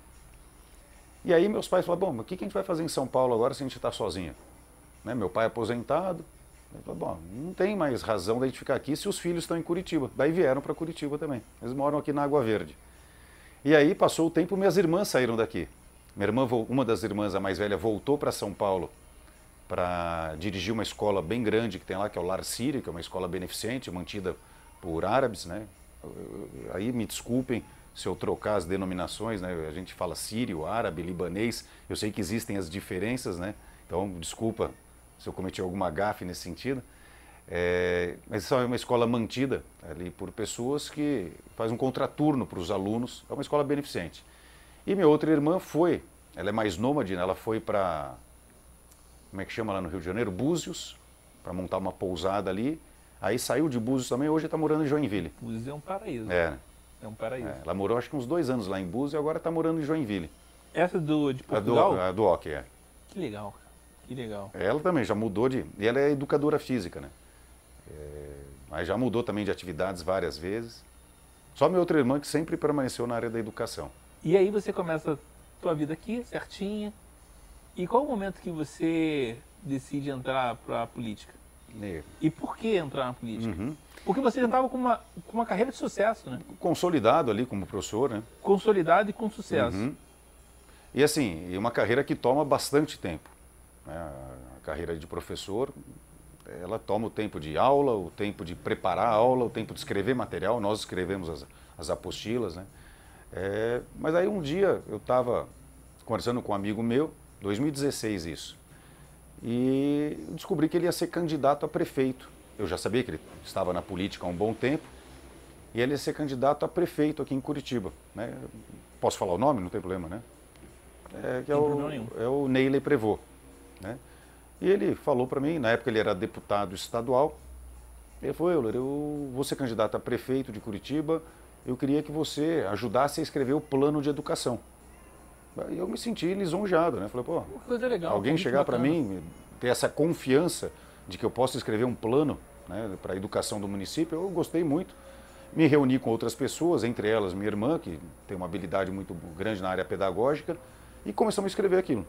E aí meus pais falaram, bom, mas o que a gente vai fazer em São Paulo agora se a gente está sozinha? Né? Meu pai é aposentado. Eu falei, bom, não tem mais razão da gente ficar aqui se os filhos estão em Curitiba. Daí vieram para Curitiba também. Eles moram aqui na Água Verde. E aí passou o tempo, minhas irmãs saíram daqui. Minha irmã, uma das irmãs, a mais velha, voltou para São Paulo para dirigir uma escola bem grande que tem lá, que é o Lar Sírio, que é uma escola beneficente, mantida por árabes, né? Aí me desculpem se eu trocar as denominações, né? A gente fala sírio, árabe, libanês, eu sei que existem as diferenças, né? Então, desculpa se eu cometi alguma gafe nesse sentido. Mas isso é uma escola mantida ali por pessoas que faz um contraturno para os alunos, é uma escola beneficente. E minha outra irmã foi, ela é mais nômade, né? Ela foi para, como é que chama lá no Rio de Janeiro? Búzios, para montar uma pousada ali. Aí saiu de Búzios também, hoje está morando em Joinville. Búzios é um paraíso. É um paraíso. Ela morou acho que uns 2 anos lá em Búzios e agora está morando em Joinville. Essa de Portugal? A do hóquei, é. Que legal, que legal. Ela também já mudou e ela é educadora física, né? Mas já mudou também de atividades várias vezes. Só minha outra irmã que sempre permaneceu na área da educação. E aí você começa a tua vida aqui, certinha. E qual o momento que você decide entrar para a política? E por que entrar na política? Uhum. Porque você já estava com uma carreira de sucesso, né? Consolidado ali como professor, né? Consolidado e com sucesso. Uhum. E assim, uma carreira que toma bastante tempo. Né? A carreira de professor, ela toma o tempo de aula, o tempo de preparar a aula, o tempo de escrever material. Nós escrevemos as apostilas, né? Mas aí um dia eu estava conversando com um amigo meu, 2016 isso, e descobri que ele ia ser candidato a prefeito. Eu já sabia que ele estava na política há um bom tempo, e ele ia ser candidato a prefeito aqui em Curitiba. Né? Posso falar o nome? Não tem problema, né? É o Neyley Prevot. Né? E ele falou para mim, na época ele era deputado estadual, ele falou, Euler, eu vou ser candidato a prefeito de Curitiba, eu queria que você ajudasse a escrever o plano de educação. E eu me senti lisonjeado, né? Falei, pô, coisa legal, alguém chegar para mim, ter essa confiança de que eu possa escrever um plano, né, para a educação do município, eu gostei muito. Me reuni com outras pessoas, entre elas minha irmã, que tem uma habilidade muito grande na área pedagógica, e começamos a escrever aquilo.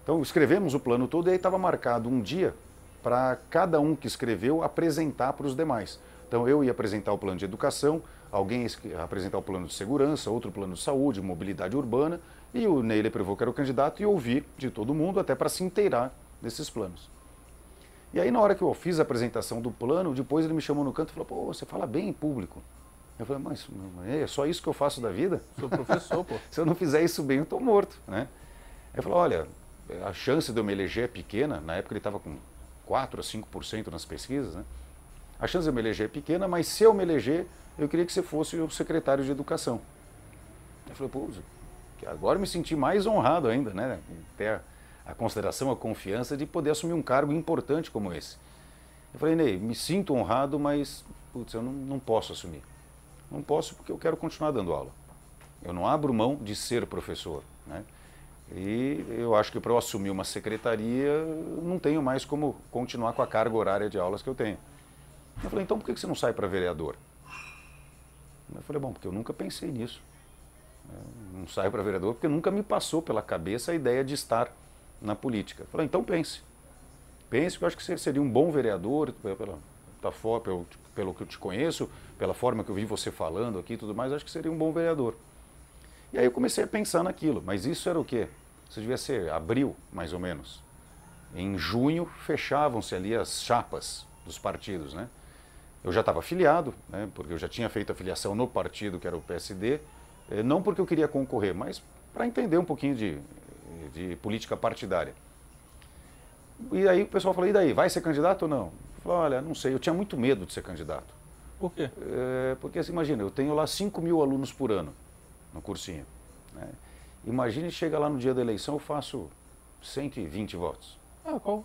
Então escrevemos o plano todo e aí estava marcado um dia para cada um que escreveu apresentar para os demais. Então eu ia apresentar o plano de educação, alguém ia apresentar o plano de segurança, outro plano de saúde, mobilidade urbana, e o Neyley Prevot, que era o candidato, e ouvir de todo mundo até para se inteirar desses planos. E aí na hora que eu fiz a apresentação do plano, depois ele me chamou no canto e falou, pô, você fala bem em público. Eu falei, mas é só isso que eu faço da vida? Sou professor, pô. Se eu não fizer isso bem, eu estou morto, né? Ele falou, olha, a chance de eu me eleger é pequena, na época ele estava com 4 a 5% nas pesquisas, né? A chance de eu me eleger é pequena, mas se eu me eleger, eu queria que você fosse o secretário de educação. Eu falei, pô, agora eu me senti mais honrado ainda, né? Ter a consideração, a confiança de poder assumir um cargo importante como esse. Eu falei, Ney, me sinto honrado, mas putz, eu não posso assumir. Não posso porque eu quero continuar dando aula. Eu não abro mão de ser professor, né? E eu acho que para eu assumir uma secretaria, eu não tenho mais como continuar com a carga horária de aulas que eu tenho. Eu falei, então por que você não sai para vereador? Eu falei, bom, porque eu nunca pensei nisso. Eu não saio para vereador porque nunca me passou pela cabeça a ideia de estar na política. Eu falei, então pense. Pense que eu acho que você seria um bom vereador, pelo que eu te conheço, pela forma que eu vi você falando aqui e tudo mais, acho que seria um bom vereador. E aí eu comecei a pensar naquilo, mas isso era o quê? Isso devia ser abril, mais ou menos. Em junho fechavam-se ali as chapas dos partidos, né? Eu já estava afiliado, né, porque eu já tinha feito a filiação no partido, que era o PSD, não porque eu queria concorrer, mas para entender um pouquinho de política partidária. E aí o pessoal falou, e daí, vai ser candidato ou não? Eu falei, olha, não sei, eu tinha muito medo de ser candidato. Por quê? Porque, assim, imagina, eu tenho lá 5.000 alunos por ano no cursinho. Né? Imagine, chega lá no dia da eleição, eu faço 120 votos. Qual?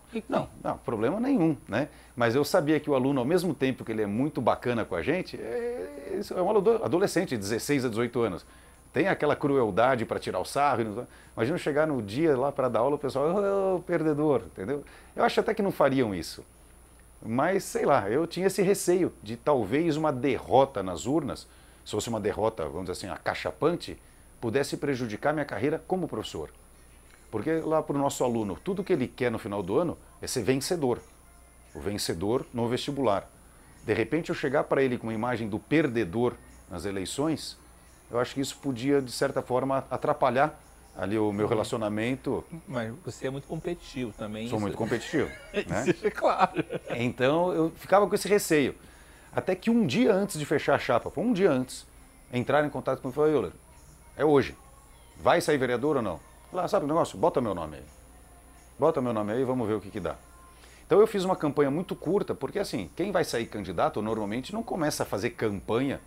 Não, problema nenhum, né? Mas eu sabia que o aluno, ao mesmo tempo que ele é muito bacana com a gente, é um adolescente de 16 a 18 anos. Tem aquela crueldade para tirar o sarro. Imagina eu chegar no dia lá para dar aula, o pessoal, ô, perdedor, entendeu? Eu acho até que não fariam isso. Mas, sei lá, eu tinha esse receio de talvez uma derrota nas urnas, se fosse uma derrota, vamos dizer assim, acachapante, pudesse prejudicar minha carreira como professor. Porque lá para o nosso aluno, tudo que ele quer no final do ano é ser vencedor. O vencedor no vestibular. De repente eu chegar para ele com uma imagem do perdedor nas eleições, eu acho que isso podia, de certa forma, atrapalhar ali o meu relacionamento. Mas você é muito competitivo também. Sou muito competitivo. Né? Isso é claro. Então eu ficava com esse receio. Até que um dia antes de fechar a chapa, foi um dia antes, entraram em contato comigo e falaram, Euler, é hoje. Vai sair vereador ou não? Lá, sabe o negócio? Bota meu nome aí. Bota meu nome aí e vamos ver o que dá. Então eu fiz uma campanha muito curta, porque assim, quem vai sair candidato normalmente não começa a fazer campanha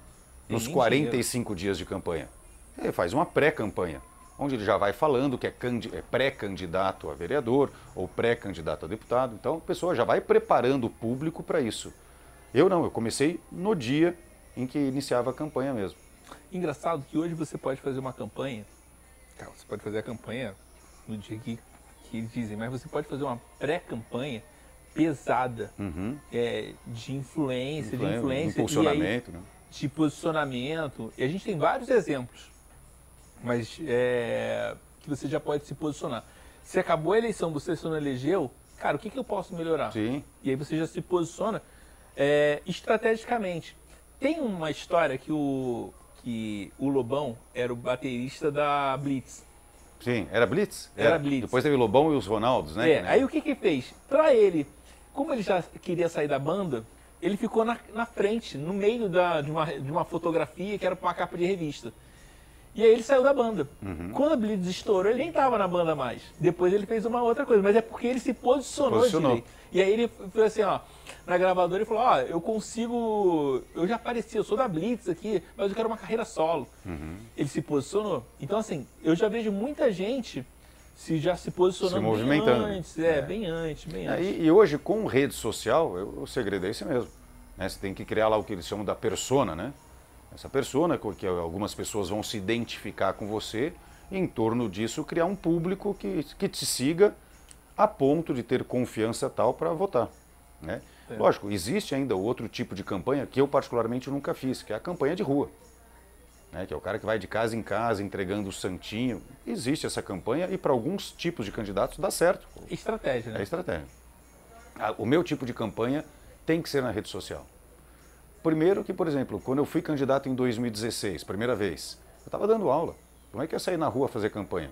nos 45 dias de campanha. Ele faz uma pré-campanha, onde ele já vai falando que é pré-candidato a vereador ou pré-candidato a deputado. Então a pessoa já vai preparando o público para isso. Eu não, eu comecei no dia em que iniciava a campanha mesmo. Engraçado que hoje você pode fazer uma campanha, você pode fazer a campanha no dia que dizem, mas você pode fazer uma pré-campanha pesada, de influência, de impulsionamento, e aí, de posicionamento. E a gente tem vários exemplos, mas que você já pode se posicionar. Se acabou a eleição, você não elegeu, cara, o que eu posso melhorar? Sim. E aí você já se posiciona estrategicamente. Tem uma história que o Lobão era o baterista da Blitz. Sim, era Blitz? Era Blitz. Depois teve o Lobão e os Ronaldos, né? Aí o que fez? Pra ele, como ele já queria sair da banda, ele ficou na frente, no meio de uma fotografia que era para uma capa de revista. E aí ele saiu da banda. Quando a Blitz estourou, ele nem estava na banda mais. Depois ele fez uma outra coisa, mas é porque ele se posicionou. Direito. E aí ele foi assim, ó, na gravadora ele falou, eu já apareci, eu sou da Blitz aqui, mas eu quero uma carreira solo. Ele se posicionou. Então assim, eu já vejo muita gente já se posicionando se movimentando. Bem antes, bem antes. E hoje com rede social, o segredo é esse mesmo. Né? Você tem que criar lá o que eles chamam da persona, né? Essa persona, que algumas pessoas vão se identificar com você, e em torno disso criar um público que te siga a ponto de ter confiança tal para votar. Né? Lógico, existe ainda outro tipo de campanha que eu particularmente nunca fiz, que é a campanha de rua. Né? Que é o cara que vai de casa em casa entregando o santinho. Existe essa campanha e para alguns tipos de candidatos dá certo. Estratégia, né? É estratégia. O meu tipo de campanha tem que ser na rede social. Primeiro que, por exemplo, quando eu fui candidato em 2016, primeira vez, eu estava dando aula. Como é que eu ia sair na rua fazer campanha?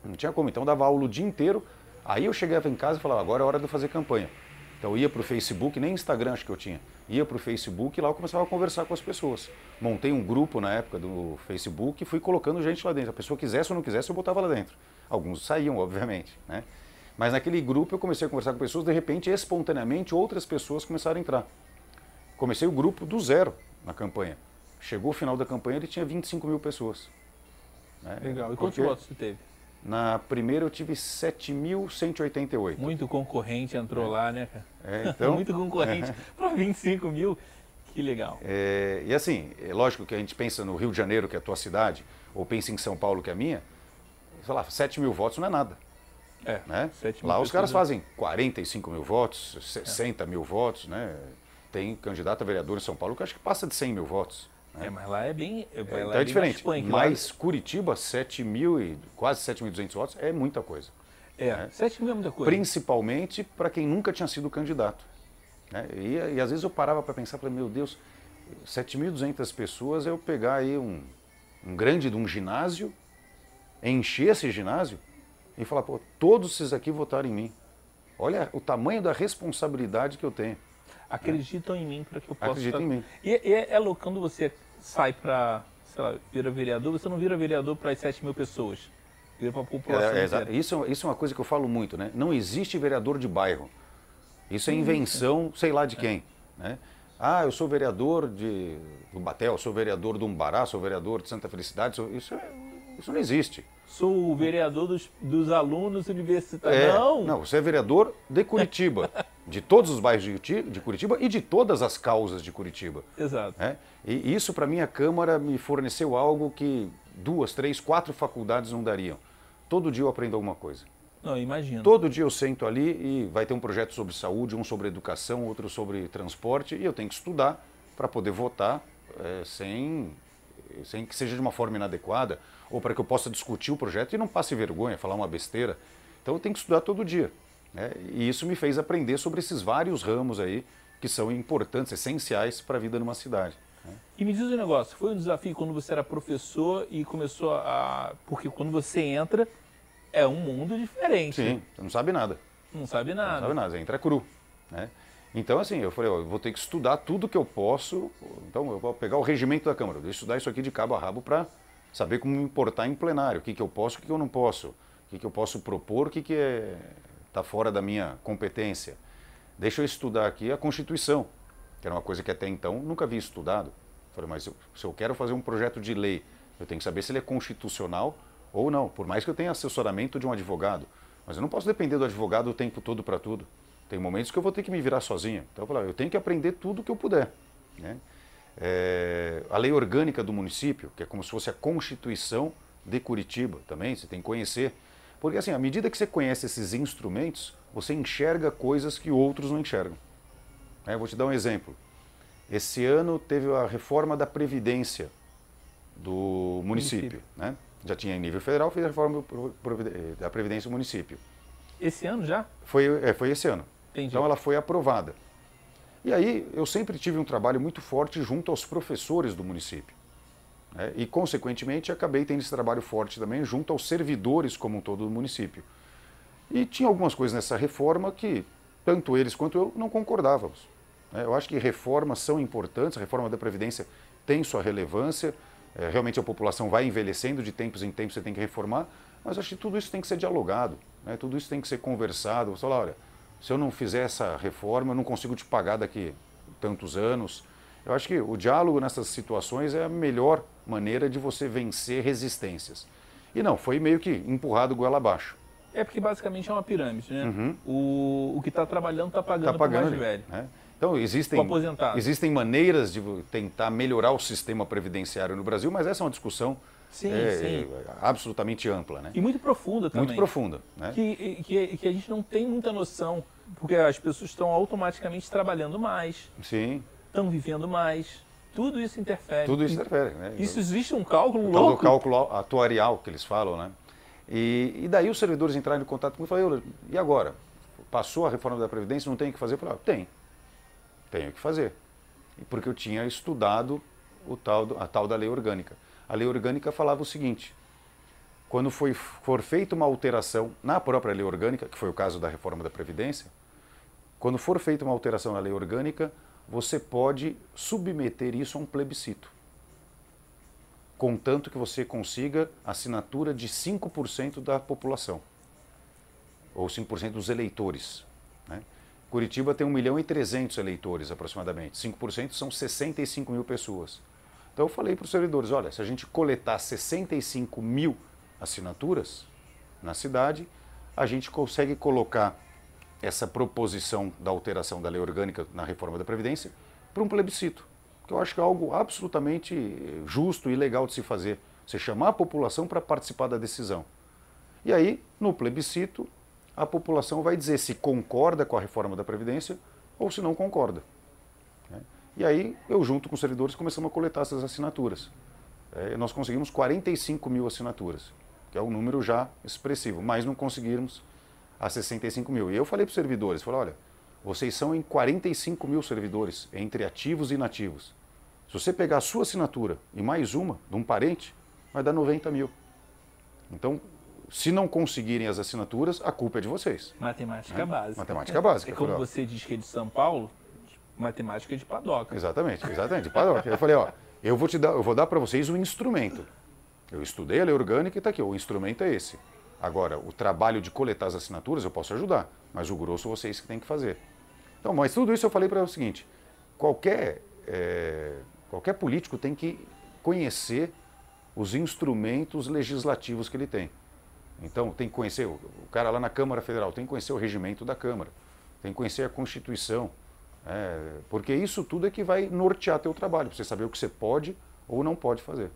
Não tinha como, então eu dava aula o dia inteiro. Aí eu chegava em casa e falava, agora é hora de eu fazer campanha. Então eu ia para o Facebook, nem Instagram acho que eu tinha. Ia para o Facebook e lá eu começava a conversar com as pessoas. Montei um grupo na época do Facebook e fui colocando gente lá dentro. A pessoa quisesse ou não quisesse, eu botava lá dentro. Alguns saíam, obviamente, né? Mas naquele grupo eu comecei a conversar com pessoas, de repente, espontaneamente, outras pessoas começaram a entrar. Comecei o grupo do zero na campanha. Chegou o final da campanha, ele tinha 25 mil pessoas. Né? Legal. E quantos votos você teve? Na primeira eu tive 7.188. Muito concorrente entrou lá, né, cara? Então, muito concorrente para 25 mil. Que legal. E assim, é lógico que a gente pensa no Rio de Janeiro, que é a tua cidade, ou pensa em São Paulo, que é a minha, sei lá, 7 mil votos não é nada. Né? Lá os caras fazem 45 mil votos, 60 mil votos, né? Tem candidato a vereador em São Paulo que acho que passa de 100 mil votos. Né? Mas lá é bem. Então é diferente. Mas Curitiba, 7 mil e quase 7.200 votos é muita coisa. 7 mil é muita coisa. Principalmente para quem nunca tinha sido candidato. Né? E às vezes eu parava para pensar, meu Deus, 7.200 pessoas, eu pegar aí um grande de um ginásio, encher esse ginásio e falar, todos esses aqui votaram em mim. Olha o tamanho da responsabilidade que eu tenho. acreditam em mim para que eu possa... Acreditam em mim. E é louco, quando você sai para, sei lá, vira vereador, você não vira vereador para as 7 mil pessoas. Vira para a população inteira. Isso é uma coisa que eu falo muito, né? Não existe vereador de bairro. Isso é invenção, sei lá de quem. Né? Ah, eu sou vereador do Batel, sou vereador do Umbará, sou vereador de Santa Felicidade. Isso não existe. Sou o vereador dos alunos universitários. Não, você é vereador de Curitiba, de todos os bairros de Curitiba e de todas as causas de Curitiba. Exato. E isso, para mim, a Câmara me forneceu algo que 2, 3, 4 faculdades não dariam. Todo dia eu aprendo alguma coisa. Não, imagino. Todo dia eu sento ali e vai ter um projeto sobre saúde, um sobre educação, outro sobre transporte, e eu tenho que estudar para poder votar sem que seja de uma forma inadequada, ou para que eu possa discutir o projeto e não passe vergonha, falar uma besteira. Então eu tenho que estudar todo dia. Né? E isso me fez aprender sobre esses vários ramos aí que são importantes, essenciais para a vida numa cidade. Né? E me diz um negócio, foi um desafio quando você era professor e começou a... Porque quando você entra, é um mundo diferente. Sim, você não sabe nada. Não sabe nada. Não sabe nada, você entra cru. Né? Então, assim, eu falei, eu vou ter que estudar tudo que eu posso. Então, eu vou pegar o regimento da Câmara, eu vou estudar isso aqui de cabo a rabo para saber como me importar em plenário, o que eu posso, o que eu não posso, o que eu posso propor, o que está fora da minha competência. Deixa eu estudar aqui a Constituição, que era uma coisa que até então nunca havia estudado. Eu falei, mas se eu quero fazer um projeto de lei, eu tenho que saber se ele é constitucional ou não, por mais que eu tenha assessoramento de um advogado. Mas eu não posso depender do advogado o tempo todo para tudo. Tem momentos que eu vou ter que me virar sozinho. Então eu tenho que aprender tudo o que eu puder. Né? A lei orgânica do município, que é como se fosse a Constituição de Curitiba também, você tem que conhecer. Porque assim, à medida que você conhece esses instrumentos, você enxerga coisas que outros não enxergam. Vou te dar um exemplo. Esse ano teve a reforma da Previdência do município. Né? Já tinha em nível federal, fez a reforma da Previdência do município. Esse ano já? Foi esse ano. Entendi. Então ela foi aprovada. E aí eu sempre tive um trabalho muito forte junto aos professores do município. Né? E, consequentemente, acabei tendo esse trabalho forte também junto aos servidores como um todo do município. E tinha algumas coisas nessa reforma que, tanto eles quanto eu, não concordávamos. Né? Eu acho que reformas são importantes, a reforma da Previdência tem sua relevância, realmente a população vai envelhecendo, de tempos em tempos você tem que reformar, mas acho que tudo isso tem que ser dialogado, né? Tudo isso tem que ser conversado. Você fala, olha, se eu não fizer essa reforma, eu não consigo te pagar daqui tantos anos. Eu acho que o diálogo nessas situações é a melhor maneira de você vencer resistências. E não, foi meio que empurrado goela abaixo. É porque basicamente é uma pirâmide, né? Uhum. O que está trabalhando está pagando para o mais velho. Né? Então existem maneiras de tentar melhorar o sistema previdenciário no Brasil, mas essa é uma discussão sim. Absolutamente ampla. Né? E muito profunda também. Muito profunda. Né? Que a gente não tem muita noção, porque as pessoas estão automaticamente trabalhando mais, sim. Estão vivendo mais, tudo isso interfere. Tudo isso interfere. Né? Isso existe um cálculo louco. O cálculo atuarial que eles falam, né? E daí os servidores entraram em contato comigo e falaram, e agora? Passou a reforma da Previdência, não tem o que fazer? Eu falei, tenho que fazer. Porque eu tinha estudado a tal da lei orgânica. A lei orgânica falava o seguinte, quando for feita uma alteração na própria lei orgânica, que foi o caso da reforma da Previdência, quando for feita uma alteração na lei orgânica, você pode submeter isso a um plebiscito, contanto que você consiga assinatura de 5% da população, ou 5% dos eleitores. Né? Curitiba tem 1.300.000 eleitores aproximadamente, 5% são 65 mil pessoas. Então eu falei para os servidores, olha, se a gente coletar 65 mil assinaturas na cidade, a gente consegue colocar essa proposição da alteração da lei orgânica na reforma da Previdência para um plebiscito, que eu acho que é algo absolutamente justo e legal de se fazer, você chamar a população para participar da decisão. E aí, no plebiscito, a população vai dizer se concorda com a reforma da Previdência ou se não concorda. E aí, eu junto com os servidores começamos a coletar essas assinaturas. Nós conseguimos 45 mil assinaturas, que é um número já expressivo, mas não conseguimos a 65 mil. E eu falei para os servidores, falei, olha, vocês são em 45 mil servidores, entre ativos e inativos. Se você pegar a sua assinatura e mais uma, de um parente, vai dar 90 mil. Então, se não conseguirem as assinaturas, a culpa é de vocês. Matemática básica. Matemática básica. É como você diz que é de São Paulo, Matemática de padoca. Exatamente, exatamente. Eu falei, ó, eu vou dar para vocês um instrumento. Eu estudei a lei orgânica e está aqui, o instrumento é esse. Agora, o trabalho de coletar as assinaturas eu posso ajudar, mas o grosso vocês que têm que fazer. Então, mas tudo isso eu falei para o seguinte, qualquer político tem que conhecer os instrumentos legislativos que ele tem. Então, tem que conhecer, o cara lá na Câmara Federal tem que conhecer o regimento da Câmara, tem que conhecer a Constituição, porque isso tudo é que vai nortear teu trabalho, para você saber o que você pode ou não pode fazer.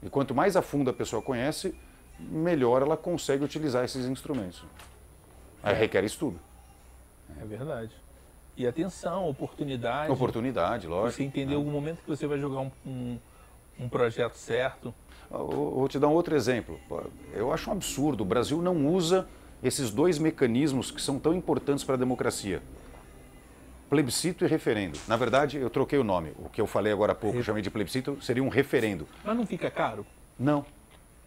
E quanto mais a fundo a pessoa conhece, melhor ela consegue utilizar esses instrumentos. Aí requer estudo. É verdade. E atenção, oportunidade. Oportunidade, lógico. Você entender algum momento que você vai jogar um projeto certo. Vou te dar um outro exemplo. Eu acho um absurdo. O Brasil não usa esses dois mecanismos que são tão importantes para a democracia. Plebiscito e referendo. Na verdade, eu troquei o nome. O que eu falei agora há pouco, eu chamei de plebiscito, seria um referendo. Mas não fica caro? Não.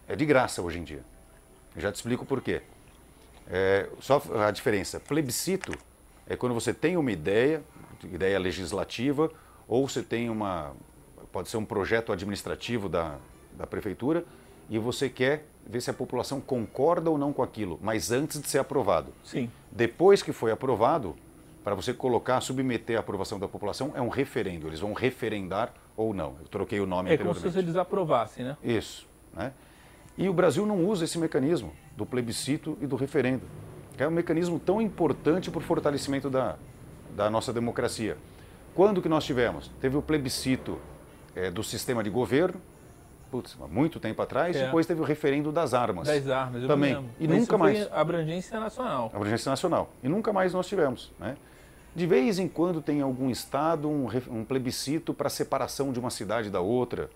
É de graça hoje em dia. Eu já te explico por quê. Só a diferença. Plebiscito é quando você tem uma ideia legislativa, ou você tem pode ser um projeto administrativo da prefeitura, e você quer ver se a população concorda ou não com aquilo, mas antes de ser aprovado. Sim. Depois que foi aprovado, para você submeter a aprovação da população, é um referendo. Eles vão referendar ou não. Eu troquei o nome anteriormente. É como se eles aprovassem, né? Isso. Né? E o Brasil não usa esse mecanismo do plebiscito e do referendo. É um mecanismo tão importante para o fortalecimento da nossa democracia. Quando que nós tivemos? Teve o plebiscito do sistema de governo, há muito tempo atrás, depois teve o referendo das armas. Das armas, eu também. Lembro. E nunca mais. Abrangência nacional. Abrangência nacional. E nunca mais nós tivemos. Né? De vez em quando tem algum estado um plebiscito para separação de uma cidade da outra,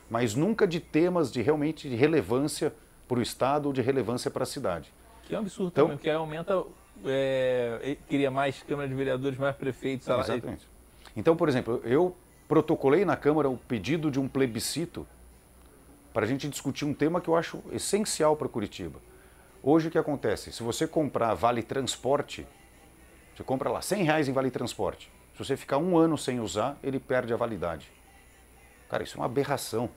mas nunca de temas realmente de relevância para o estado ou de relevância para a cidade. Que é um absurdo então, também, porque aumenta, queria mais Câmara de Vereadores, mais prefeitos. Exatamente. Então, por exemplo, eu protocolei na Câmara o pedido de um plebiscito para a gente discutir um tema que eu acho essencial para Curitiba. Hoje o que acontece? Se você comprar Vale Transporte, você compra lá R$100 em Vale Transporte. Se você ficar 1 ano sem usar, ele perde a validade. Cara, isso é uma aberração.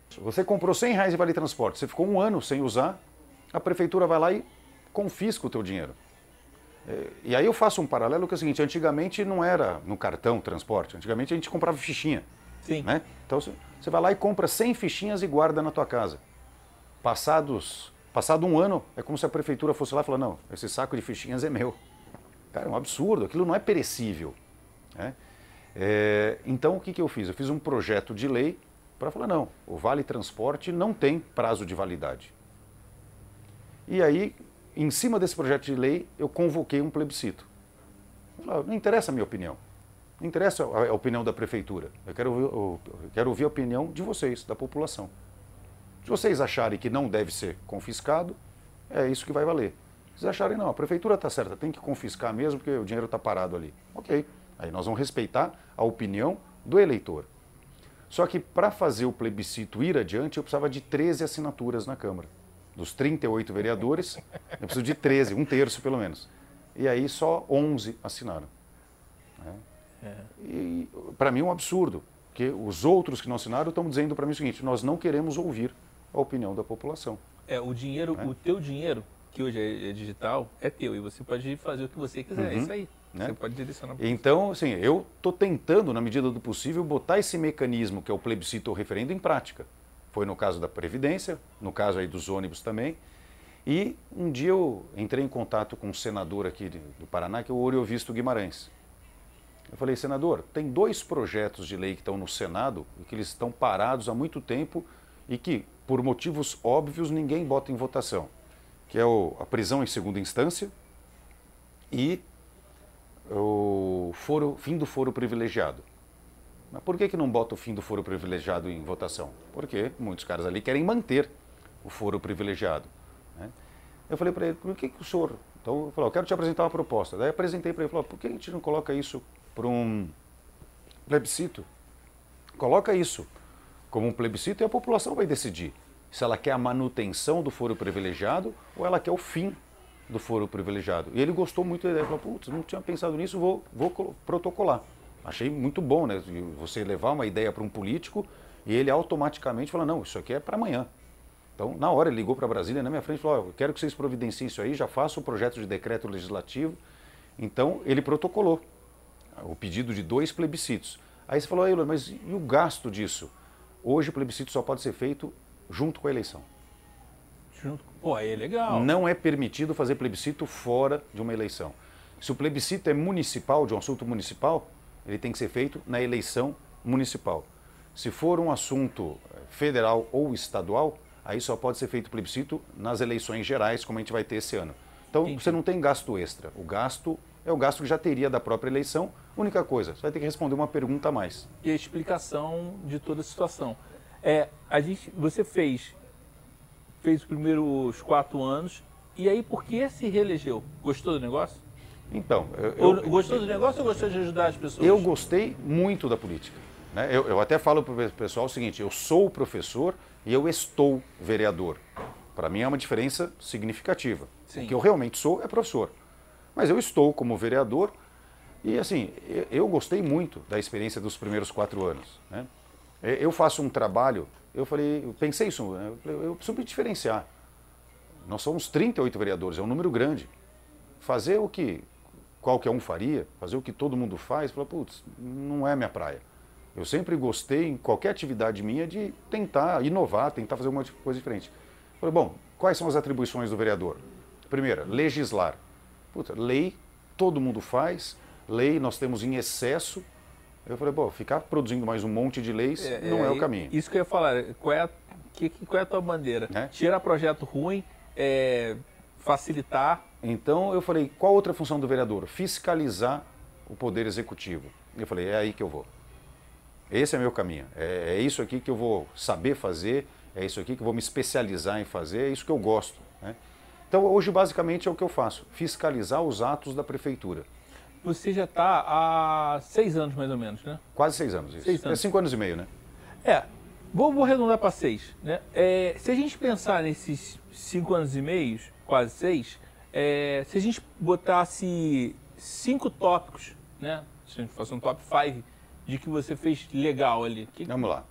Se você comprou R$100 em Vale Transporte, você ficou 1 ano sem usar, a prefeitura vai lá e confisca o teu dinheiro. E aí eu faço um paralelo que é o seguinte, antigamente não era no cartão transporte, antigamente a gente comprava fichinha. Sim. Né? Então você vai lá e compra 100 fichinhas e guarda na tua casa. Passado 1 ano, é como se a prefeitura fosse lá e falasse, não, esse saco de fichinhas é meu. Cara, é um absurdo, aquilo não é perecível. Né? Então o que eu fiz? Eu fiz um projeto de lei para falar, não, o Vale Transporte não tem prazo de validade. E aí, em cima desse projeto de lei, eu convoquei um plebiscito. Não interessa a minha opinião, não interessa a opinião da prefeitura, eu quero ouvir a opinião de vocês, da população. Se vocês acharem que não deve ser confiscado, é isso que vai valer. Se vocês acharem, não, a prefeitura está certa, tem que confiscar mesmo porque o dinheiro está parado ali. Ok, aí nós vamos respeitar a opinião do eleitor. Só que para fazer o plebiscito ir adiante, eu precisava de 13 assinaturas na Câmara. Dos 38 vereadores, eu preciso de 13, 1/3 pelo menos. E aí só 11 assinaram. E para mim é um absurdo, porque os outros que não assinaram estão dizendo para mim o seguinte, nós não queremos ouvir a opinião da população. O dinheiro, o teu dinheiro, que hoje é digital, é teu, e você pode fazer o que você quiser, é isso aí. Né? Você pode direcionar. Então, assim, eu estou tentando, na medida do possível, botar esse mecanismo que é o plebiscito ou referendo em prática. Foi no caso da Previdência, no caso aí dos ônibus também. E um dia eu entrei em contato com um senador aqui do Paraná, que é o Oriovisto Guimarães. Eu falei, senador, tem 2 projetos de lei que estão no Senado e que eles estão parados há muito tempo e que, por motivos óbvios, ninguém bota em votação. Que é a prisão em segunda instância e o fim do foro privilegiado. Mas por que não bota o fim do foro privilegiado em votação? Porque muitos caras ali querem manter o foro privilegiado. Né? Eu falei para ele, por que o senhor... Então, eu falei, eu quero te apresentar uma proposta. Daí eu apresentei para ele, falei, por que a gente não coloca isso para um plebiscito? Coloca isso como um plebiscito e a população vai decidir se ela quer a manutenção do foro privilegiado ou ela quer o fim do foro privilegiado. E ele gostou muito da ideia, falou, putz, não tinha pensado nisso, vou protocolar. Achei muito bom, né? Você levar uma ideia para um político e ele automaticamente fala, não, isso aqui é para amanhã. Então, na hora, ele ligou para Brasília, na minha frente, e falou, eu quero que vocês providenciem isso aí, já faço o projeto de decreto legislativo. Então, ele protocolou o pedido de 2 plebiscitos. Aí você falou, mas e o gasto disso? Hoje, o plebiscito só pode ser feito junto com a eleição. Pô, aí é legal. Não é permitido fazer plebiscito fora de uma eleição. Se o plebiscito é municipal, de um assunto municipal, ele tem que ser feito na eleição municipal. Se for um assunto federal ou estadual, aí só pode ser feito plebiscito nas eleições gerais, como a gente vai ter esse ano. Então, você não tem gasto extra. O gasto é o gasto que já teria da própria eleição. Única coisa, você vai ter que responder uma pergunta a mais. E a explicação de toda a situação. Você fez os primeiros 4 anos, e aí por que se reelegeu? Gostou do negócio? Então, gostou do negócio ou gostou de ajudar as pessoas? Eu gostei muito da política. Né? Eu até falo para o pessoal o seguinte, eu sou professor e eu estou vereador. Para mim é uma diferença significativa. Sim. O que eu realmente sou é professor. Mas eu estou como vereador e, assim, eu gostei muito da experiência dos primeiros 4 anos. Né? Eu faço um trabalho, eu pensei isso, eu preciso me diferenciar. Nós somos 38 vereadores, é um número grande. Fazer o que qualquer um faria, fazer o que todo mundo faz, putz, não é minha praia. Eu sempre gostei, em qualquer atividade minha, de tentar inovar, tentar fazer uma coisa diferente. Bom, quais são as atribuições do vereador? Primeira, legislar. Puta, lei, todo mundo faz, lei nós temos em excesso. Eu falei, ficar produzindo mais um monte de leis não é o caminho. Isso que eu ia falar, qual é a tua bandeira? Tirar projeto ruim, facilitar. Então eu falei, qual outra função do vereador? Fiscalizar o poder executivo. Eu falei, é aí que eu vou. Esse é meu caminho, é isso aqui que eu vou saber fazer, é isso aqui que eu vou me especializar em fazer, é isso que eu gosto. Né? Então hoje basicamente é o que eu faço, fiscalizar os atos da prefeitura. Você já está há 6 anos mais ou menos, né? Quase 6 anos, isso. 6 anos. É 5 anos e meio, né? Vou arredondar para 6. Né? Se a gente pensar nesses 5 anos e meio, quase 6, se a gente botasse 5 tópicos, né? Se a gente fosse um top 5, de que você fez legal ali. Vamos lá.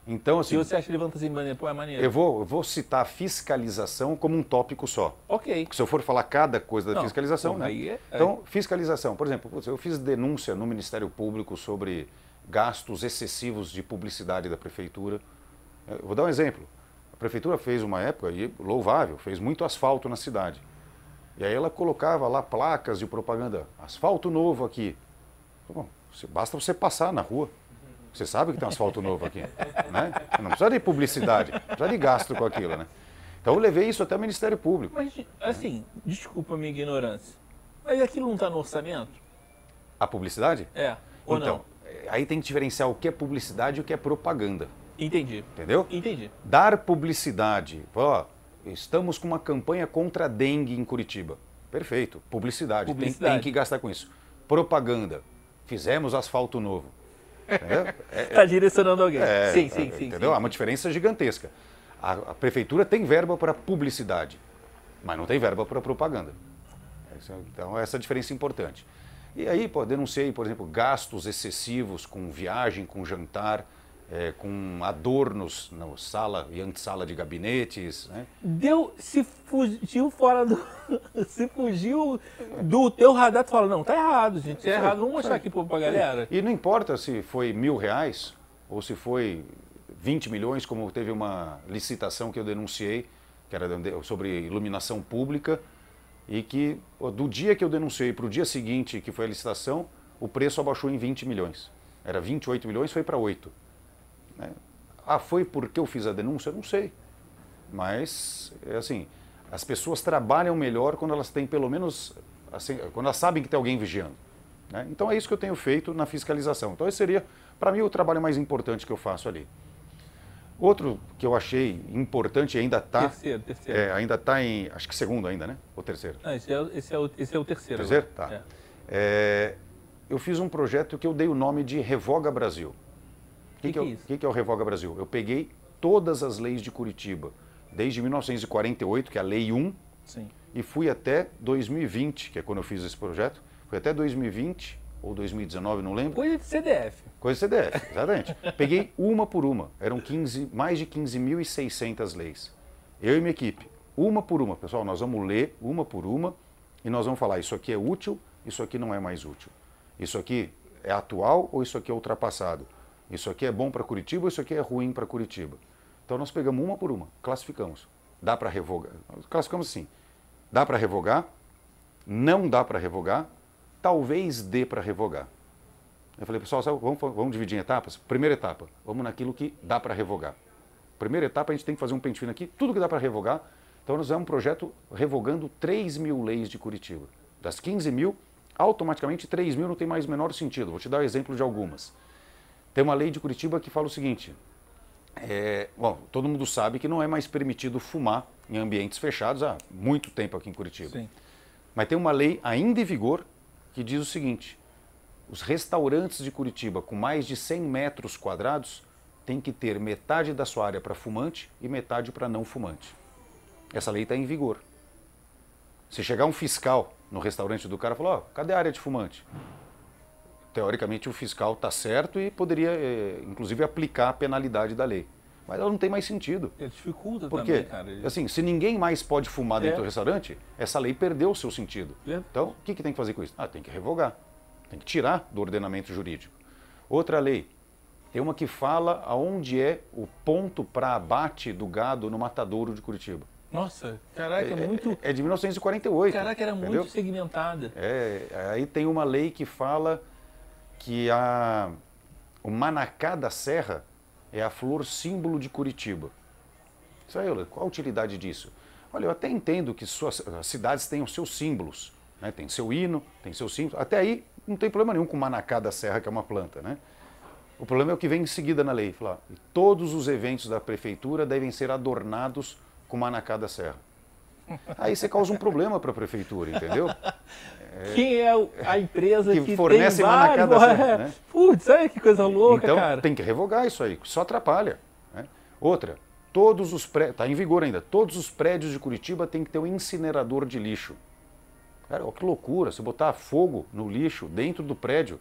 Então, assim, se você acha que levanta assim, é maneiro. Eu vou citar a fiscalização como um tópico só. Ok. Porque se eu for falar cada coisa da fiscalização, né? Então, fiscalização. Por exemplo, eu fiz denúncia no Ministério Público sobre gastos excessivos de publicidade da prefeitura. Eu vou dar um exemplo. A prefeitura fez uma época, e louvável, fez muito asfalto na cidade. E aí ela colocava lá placas de propaganda, asfalto novo aqui. Bom, basta você passar na rua. Você sabe que tem um asfalto novo aqui. Né? Não precisa de publicidade, não precisa de gasto com aquilo. Né? Então eu levei isso até o Ministério Público. Mas, assim, desculpa a minha ignorância, mas aquilo não está no orçamento? A publicidade? Ou então, não? Aí tem que diferenciar o que é publicidade e o que é propaganda. Entendi. Entendeu? Entendi. Dar publicidade. Estamos com uma campanha contra a dengue em Curitiba. Perfeito. Publicidade. Tem que gastar com isso. Propaganda. Fizemos asfalto novo. Está direcionando alguém. Sim. Entendeu? Há uma diferença gigantesca. A prefeitura tem verba para publicidade, mas não tem verba para propaganda. Então, essa diferença é importante. E aí, denunciei, por exemplo, gastos excessivos com viagem, com jantar, com adornos na sala e antessala de gabinetes. Né? Se fugiu fora do... se fugiu do teu radar, tu fala, não, tá errado, gente, é errado, vamos mostrar aqui pra galera. E não importa se foi R$1.000 ou se foi 20 milhões, como teve uma licitação que eu denunciei, que era sobre iluminação pública, e que do dia que eu denunciei para o dia seguinte, que foi a licitação, o preço abaixou em 20 milhões. Era 28 milhões, foi para 8. Né? Foi porque eu fiz a denúncia? Não sei. Mas, assim, as pessoas trabalham melhor quando elas têm pelo menos, assim, quando elas sabem que tem alguém vigiando. Né? Então é isso que eu tenho feito na fiscalização. Então esse seria, para mim, o trabalho mais importante que eu faço ali. Outro que eu achei importante, ainda está... Terceiro. Ainda está em, acho que segundo ainda, né? Ou terceiro? Esse é o terceiro. Terceiro? Tá. Eu fiz um projeto que eu dei o nome de Revoga Brasil. O que é o Revoga Brasil? Eu peguei todas as leis de Curitiba, desde 1948, que é a Lei 1, Sim. e fui até 2020, que é quando eu fiz esse projeto, fui até 2020 ou 2019, não lembro. Coisa de CDF. Coisa de CDF, exatamente. Peguei uma por uma, eram mais de 15.600 leis. Eu e minha equipe, uma por uma. Pessoal, nós vamos ler uma por uma e nós vamos falar, isso aqui é útil, isso aqui não é mais útil. Isso aqui é atual ou isso aqui é ultrapassado? Isso aqui é bom para Curitiba ou isso aqui é ruim para Curitiba? Então nós pegamos uma por uma, classificamos. Dá para revogar? Classificamos assim. Dá para revogar? Não dá para revogar? Talvez dê para revogar. Eu falei, pessoal, vamos dividir em etapas? Primeira etapa, vamos naquilo que dá para revogar. Primeira etapa, a gente tem que fazer um pente fino aqui, tudo que dá para revogar. Então nós fizemos um projeto revogando 3.000 leis de Curitiba. Das 15.000, automaticamente 3.000 não tem mais o menor sentido. Vou te dar o exemplo de algumas. Tem uma lei de Curitiba que fala o seguinte, bom, todo mundo sabe que não é mais permitido fumar em ambientes fechados há muito tempo aqui em Curitiba. Sim. Mas tem uma lei ainda em vigor que diz o seguinte, os restaurantes de Curitiba com mais de 100 metros quadrados têm que ter metade da sua área para fumante e metade para não fumante. Essa lei está em vigor. Se chegar um fiscal no restaurante do cara e falar, cadê a área de fumante? Teoricamente o fiscal está certo e poderia, inclusive, aplicar a penalidade da lei. Mas ela não tem mais sentido. Dificulta Por também, quê? cara. Assim, se ninguém mais pode fumar dentro do restaurante, essa lei perdeu o seu sentido. Então, o que tem que fazer com isso? Tem que revogar. Tem que tirar do ordenamento jurídico. Outra lei, tem uma que fala aonde é o ponto para abate do gado no matadouro de Curitiba. Nossa, caraca, é muito... É de 1948. Caraca, era entendeu? muito segmentada. Aí tem uma lei que fala que o manacá da serra é a flor símbolo de Curitiba. Isso aí, qual a utilidade disso? Olha, eu até entendo que as cidades têm os seus símbolos, né? Tem seu hino, tem seus símbolos. Até aí não tem problema nenhum com o manacá da serra, que é uma planta, né? O problema é o que vem em seguida na lei. Falar, todos os eventos da prefeitura devem ser adornados com manacá da serra. Aí você causa um problema para a prefeitura, entendeu? Quem é a empresa que fornece tem manacá da serra, né? Putz, olha que coisa louca, então, cara. Tem que revogar isso aí, só atrapalha. Né? Outra, todos os prédios, está em vigor ainda, todos os prédios de Curitiba têm que ter um incinerador de lixo. Cara, ó, que loucura, se botar fogo no lixo dentro do prédio,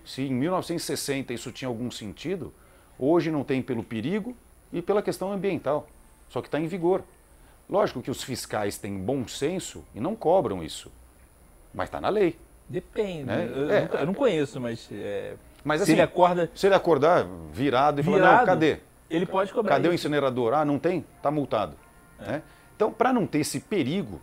se em 1960 isso tinha algum sentido, hoje não tem pelo perigo e pela questão ambiental, só que está em vigor. Lógico que os fiscais têm bom senso e não cobram isso, mas está na lei. Depende, né? Eu não conheço, mas Mas se assim, ele acorda... Se ele acordar virado e falar, não, cadê? Ele pode cobrar. Cadê o isso. incinerador? Ah, não tem? Está multado. Né? Então, para não ter esse perigo,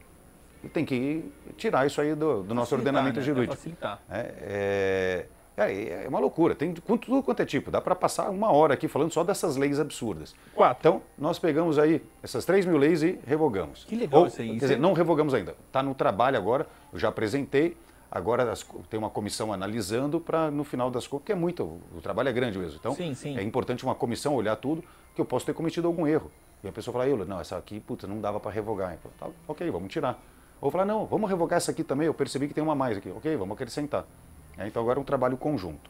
tem que tirar isso aí do nosso ordenamento jurídico. Facilitar. É uma loucura, tem tudo quanto é tipo, dá para passar uma hora aqui falando só dessas leis absurdas. 4. Então, nós pegamos aí essas 3.000 leis e revogamos. Que legal isso aí. Quer dizer, não revogamos ainda, está no trabalho agora, eu já apresentei, agora tem uma comissão analisando para no final das contas, porque o trabalho é grande mesmo, então sim. É importante uma comissão olhar tudo, que eu posso ter cometido algum erro. E a pessoa fala, não, essa aqui, puta, não dava para revogar. Eu falo, tá, ok, vamos tirar. Ou falar, não, vamos revogar essa aqui também, eu percebi que tem uma mais aqui. Ok, vamos acrescentar. Então agora é um trabalho conjunto.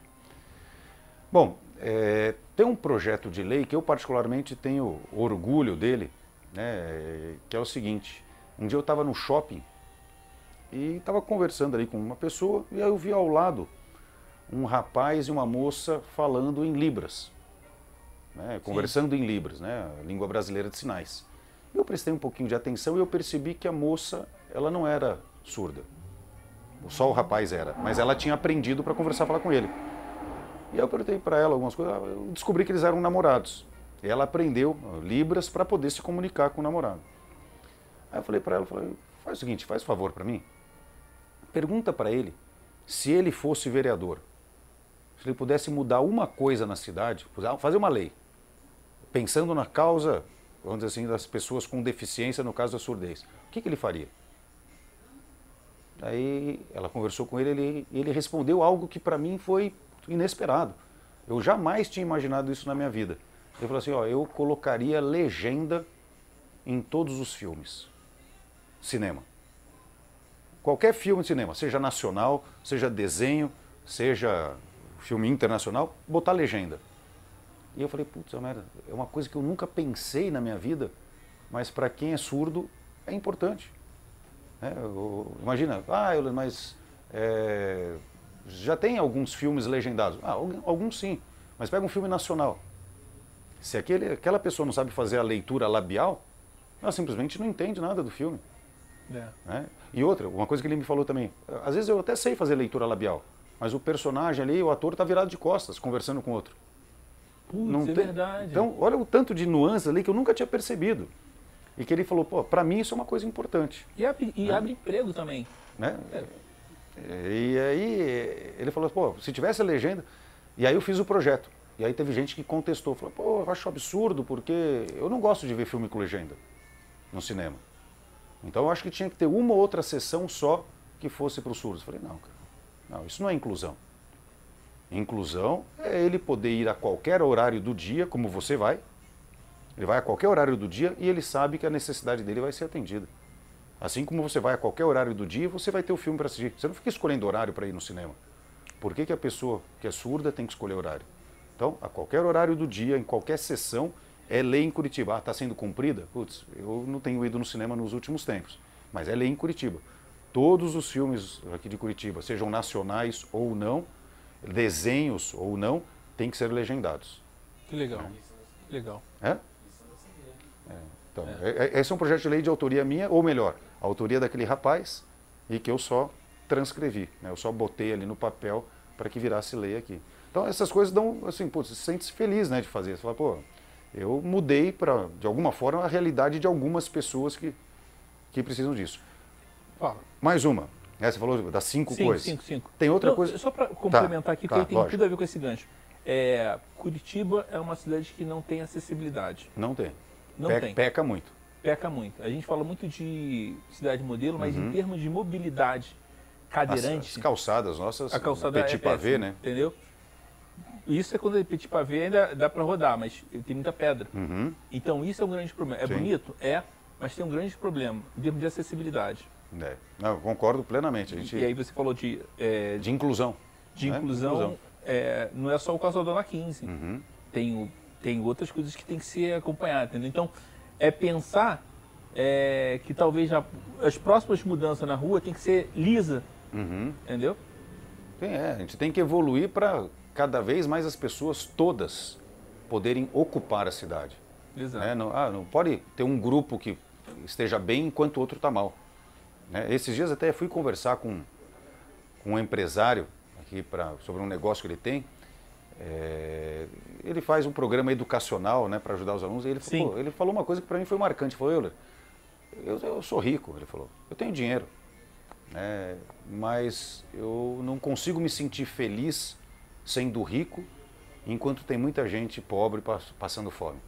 Bom, tem um projeto de lei que eu particularmente tenho orgulho dele, né, que é o seguinte, um dia eu estava no shopping e estava conversando ali com uma pessoa e aí eu vi ao lado um rapaz e uma moça falando em Libras, né, conversando em Libras, né, a língua brasileira de sinais. Eu prestei um pouquinho de atenção e eu percebi que a moça, ela não era surda. Só o rapaz era, mas ela tinha aprendido para conversar, falar com ele. E eu perguntei para ela algumas coisas, eu descobri que eles eram namorados. E ela aprendeu Libras para poder se comunicar com o namorado. Aí eu falei para ela, faz o seguinte, faz um favor para mim, pergunta para ele se ele fosse vereador, se ele pudesse mudar uma coisa na cidade, fazer uma lei, pensando na causa, vamos dizer assim, das pessoas com deficiência, no caso da surdez, o que ele faria? Aí ela conversou com ele e ele respondeu algo que para mim foi inesperado. Eu jamais tinha imaginado isso na minha vida. Ele falou assim, eu colocaria legenda em todos os filmes. Cinema. Qualquer filme de cinema, seja nacional, seja desenho, seja filme internacional, botar legenda. E eu falei, putz, é uma coisa que eu nunca pensei na minha vida, mas para quem é surdo é importante. Imagina, mas já tem alguns filmes legendados. Ah, alguns sim, mas pega um filme nacional. Se aquela pessoa não sabe fazer a leitura labial, ela simplesmente não entende nada do filme. Né? E outra, uma coisa que ele me falou também, às vezes eu até sei fazer leitura labial, mas o personagem ali, o ator está virado de costas, conversando com outro. Putz, é verdade. Então, olha o tanto de nuances ali que eu nunca tinha percebido. E que ele falou, pô, para mim isso é uma coisa importante. E abre emprego também. Né? E aí ele falou, pô, se tivesse a legenda... E aí eu fiz o projeto. E aí teve gente que contestou, falou, pô, eu acho absurdo, porque eu não gosto de ver filme com legenda no cinema. Então eu acho que tinha que ter uma ou outra sessão só que fosse para os surdos. Eu falei, não, cara, não, isso não é inclusão. Inclusão é ele poder ir a qualquer horário do dia, como você vai. Ele vai a qualquer horário do dia e ele sabe que a necessidade dele vai ser atendida. Assim como você vai a qualquer horário do dia, você vai ter o filme para assistir. Você não fica escolhendo horário para ir no cinema. Por que a pessoa que é surda tem que escolher horário? Então, a qualquer horário do dia, em qualquer sessão, é lei em Curitiba. Ah, está sendo cumprida? Putz, eu não tenho ido no cinema nos últimos tempos, mas é lei em Curitiba. Todos os filmes aqui de Curitiba, sejam nacionais ou não, desenhos ou não, têm que ser legendados. Que legal, que legal. Então, esse é um projeto de lei de autoria minha, ou melhor, a autoria daquele rapaz, e que eu só transcrevi, né? Eu só botei ali no papel para que virasse lei aqui. Então essas coisas dão, assim, pô, você se sente feliz, né, de fazer. Você fala, pô, eu mudei para, de alguma forma, a realidade de algumas pessoas que precisam disso. Fala. Mais uma. Você falou das 5 coisas. 5. Tem outra coisa... Só para complementar aqui, que tem lógico. tudo a ver com esse gancho. Curitiba é uma cidade que não tem acessibilidade. Não tem. Não tem. Peca muito. Peca muito. A gente fala muito de cidade modelo, mas em termos de mobilidade, cadeirante... As calçadas nossas, a calçada petit pavé, né? Entendeu? Isso é quando é petit pavé, ainda dá para rodar, mas tem muita pedra. Então isso é um grande problema. É Sim. bonito? É, mas tem um grande problema em termos de acessibilidade. Não, eu concordo plenamente. E aí você falou de inclusão. De inclusão, não é só o calçadão na 15. Tem outras coisas que tem que ser acompanhadas, entendeu? Então, é pensar que talvez as próximas mudanças na rua tem que ser lisa, entendeu? A gente tem que evoluir para cada vez mais as pessoas todas poderem ocupar a cidade. Exato. Não pode ter um grupo que esteja bem enquanto o outro está mal. Esses dias até fui conversar com um empresário aqui sobre um negócio que ele tem. Ele faz um programa educacional, né, para ajudar os alunos. E ele falou uma coisa que para mim foi marcante. Ele falou, eu sou rico, ele falou, eu tenho dinheiro, mas eu não consigo me sentir feliz sendo rico enquanto tem muita gente pobre passando fome.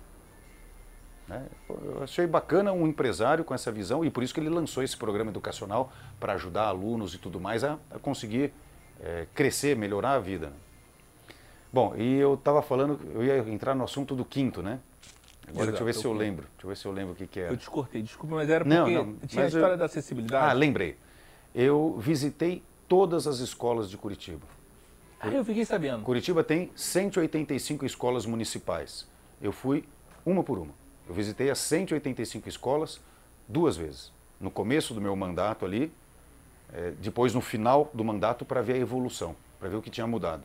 Eu achei bacana um empresário com essa visão e por isso que ele lançou esse programa educacional para ajudar alunos e tudo mais a conseguir crescer, melhorar a vida. Bom, e eu estava falando, eu ia entrar no assunto do quinto, né? Agora deixa eu ver se eu lembro. Deixa eu ver se eu lembro o que era. Eu te cortei, desculpa, mas era porque tinha a história da acessibilidade. Lembrei. Eu visitei todas as escolas de Curitiba. Eu fiquei sabendo. Curitiba tem 185 escolas municipais. Eu fui uma por uma. Eu visitei as 185 escolas 2 vezes. No começo do meu mandato ali, depois no final do mandato para ver a evolução, para ver o que tinha mudado.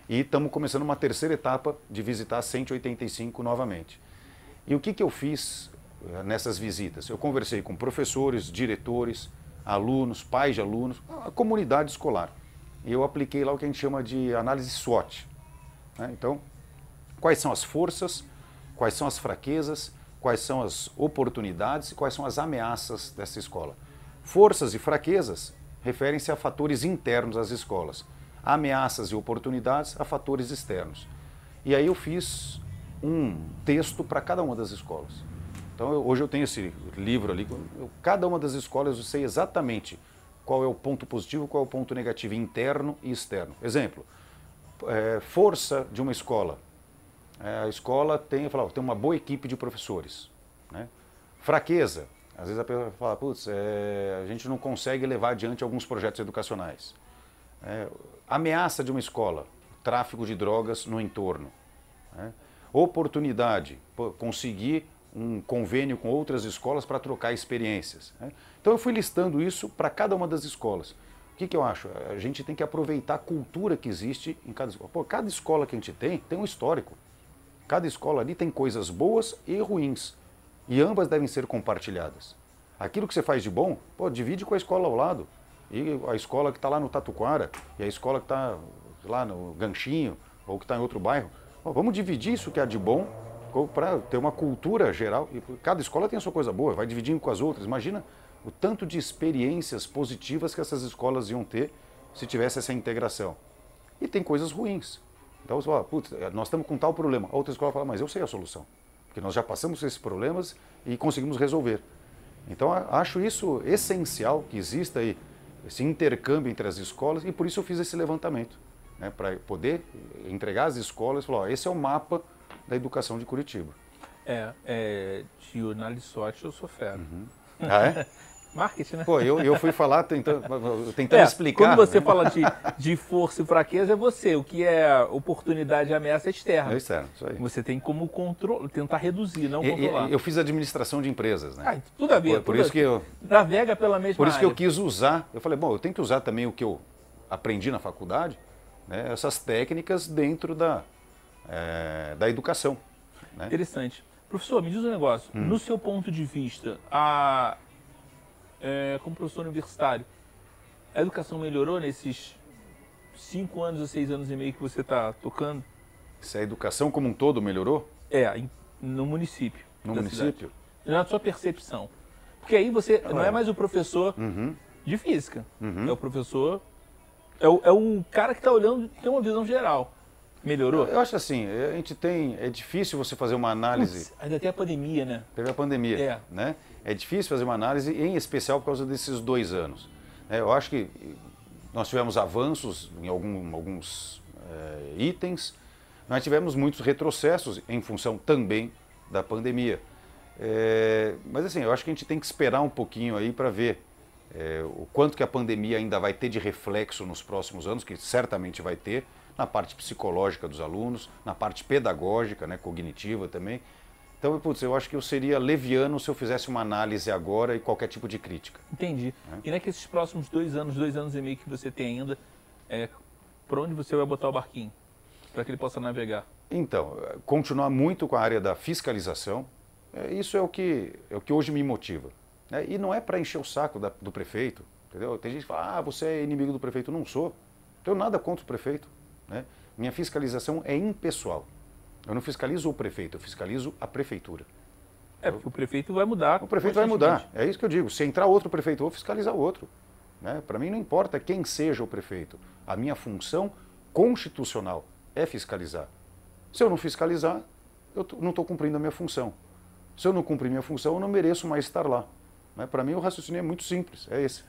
E estamos começando uma terceira etapa de visitar 185 novamente. E o que eu fiz nessas visitas? Eu conversei com professores, diretores, alunos, pais de alunos, a comunidade escolar. E eu apliquei lá o que a gente chama de análise SWOT. Então, quais são as forças, quais são as fraquezas, quais são as oportunidades e quais são as ameaças dessa escola. Forças e fraquezas referem-se a fatores internos às escolas. Ameaças e oportunidades a fatores externos. E aí eu fiz um texto para cada uma das escolas. Então hoje eu tenho esse livro ali, cada uma das escolas eu sei exatamente qual é o ponto positivo, qual é o ponto negativo interno e externo. Exemplo, força de uma escola. A escola tem uma boa equipe de professores. Fraqueza, às vezes a pessoa fala, putz, a gente não consegue levar adiante alguns projetos educacionais. Ameaça de uma escola, tráfico de drogas no entorno. Oportunidade, conseguir um convênio com outras escolas para trocar experiências. Então eu fui listando isso para cada uma das escolas. que eu acho? A gente tem que aproveitar a cultura que existe em cada escola. Pô, cada escola que a gente tem um histórico. Cada escola ali tem coisas boas e ruins. E ambas devem ser compartilhadas. Aquilo que você faz de bom, pô, divide com a escola ao lado. E a escola que está lá no Tatuquara, e a escola que está lá no Ganchinho, ou que está em outro bairro. Pô, vamos dividir isso que é de bom para ter uma cultura geral. E cada escola tem a sua coisa boa, vai dividindo com as outras. Imagina o tanto de experiências positivas que essas escolas iam ter se tivesse essa integração. E tem coisas ruins. Então você fala, putz, nós estamos com tal problema. A outra escola fala, mas eu sei a solução. Porque nós já passamos esses problemas e conseguimos resolver. Então acho isso essencial, que exista aí esse intercâmbio entre as escolas, e por isso eu fiz esse levantamento, né, para poder entregar às escolas e falar, ó, esse é o mapa da educação de Curitiba. De análise SWOT eu sou fera. Ah, é? Marketing, né? Pô, eu fui falar tentando explicar. Quando você fala de força e fraqueza, é você. O que é oportunidade e ameaça é externa. É externo, isso aí. Você tem como tentar reduzir, não controlar. Eu fiz administração de empresas, né? Tudo a ver. Por isso que eu navega pela mesma Por isso que eu área. quis usar. Eu falei, bom, eu tenho que usar também o que eu aprendi na faculdade, né, essas técnicas dentro da educação. Né? Interessante. Professor, me diz um negócio. No seu ponto de vista, como professor universitário, a educação melhorou nesses 5 anos ou 6 anos e meio que você está tocando? Se a educação como um todo melhorou? No município. No município? Na sua percepção. Porque aí você não é mais o professor de física. É o professor... É o cara que está olhando, tem uma visão geral. Melhorou? Eu acho assim, a gente tem... É difícil você fazer uma análise... Ainda tem a pandemia, né? Teve a pandemia, né? É difícil fazer uma análise, em especial por causa desses 2 anos. Eu acho que nós tivemos avanços em alguns itens, nós tivemos muitos retrocessos em função também da pandemia. Mas assim, eu acho que a gente tem que esperar um pouquinho aí para ver o quanto que a pandemia ainda vai ter de reflexo nos próximos anos, que certamente vai ter, na parte psicológica dos alunos, na parte pedagógica, né, cognitiva também. Então, putz, eu acho que eu seria leviano se eu fizesse uma análise agora e qualquer tipo de crítica. Entendi. E não é que esses próximos 2 anos e meio que você tem ainda, por onde você vai botar o barquinho? Para que ele possa navegar? Então, continuar muito com a área da fiscalização, isso é o que hoje me motiva. Né? E não é para encher o saco do prefeito, entendeu? Tem gente que fala, você é inimigo do prefeito. Não sou. Não tenho nada contra o prefeito. Né? Minha fiscalização é impessoal. Eu não fiscalizo o prefeito, eu fiscalizo a prefeitura. Porque o prefeito vai mudar. O prefeito vai mudar, é isso que eu digo. Se entrar outro prefeito, eu vou fiscalizar o outro. Né? Para mim não importa quem seja o prefeito. A minha função constitucional é fiscalizar. Se eu não fiscalizar, eu não estou cumprindo a minha função. Se eu não cumprir minha função, eu não mereço mais estar lá. Né? Para mim o raciocínio é muito simples, é esse.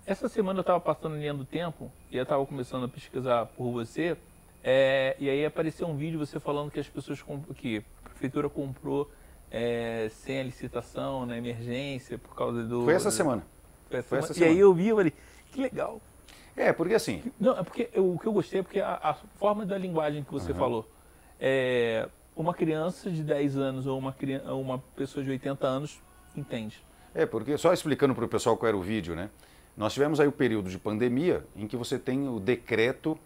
Essa semana eu estava passando a linha do tempo e eu estava começando a pesquisar por você. E aí apareceu um vídeo você falando que as pessoas que a prefeitura comprou sem a licitação, na emergência, por causa do... Foi essa semana. Foi essa semana. E aí eu vi e falei, que legal. Porque assim... Não, é porque o que eu gostei é porque a forma da linguagem que você falou. Uma criança de 10 anos ou uma pessoa de 80 anos entende. Porque só explicando para o pessoal qual era o vídeo, né? Nós tivemos aí o período de pandemia em que você tem o decreto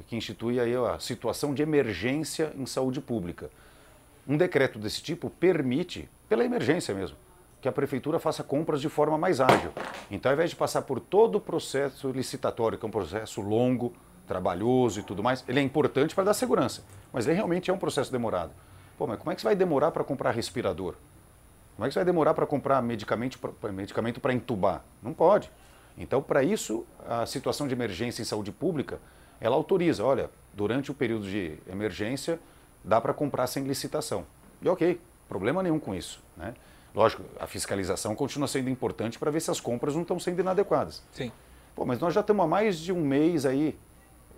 que institui aí a situação de emergência em saúde pública. Um decreto desse tipo permite, pela emergência mesmo, que a prefeitura faça compras de forma mais ágil. Então, ao invés de passar por todo o processo licitatório, que é um processo longo, trabalhoso e tudo mais, ele é importante para dar segurança, mas ele realmente é um processo demorado. Mas como é que você vai demorar para comprar respirador? Como é que você vai demorar para comprar medicamento para entubar? Não pode. Então, para isso, a situação de emergência em saúde pública, ela autoriza, olha, durante o período de emergência, dá para comprar sem licitação. E ok, problema nenhum com isso. Né? Lógico, a fiscalização continua sendo importante para ver se as compras não estão sendo inadequadas. Sim. Mas nós já estamos há mais de um mês aí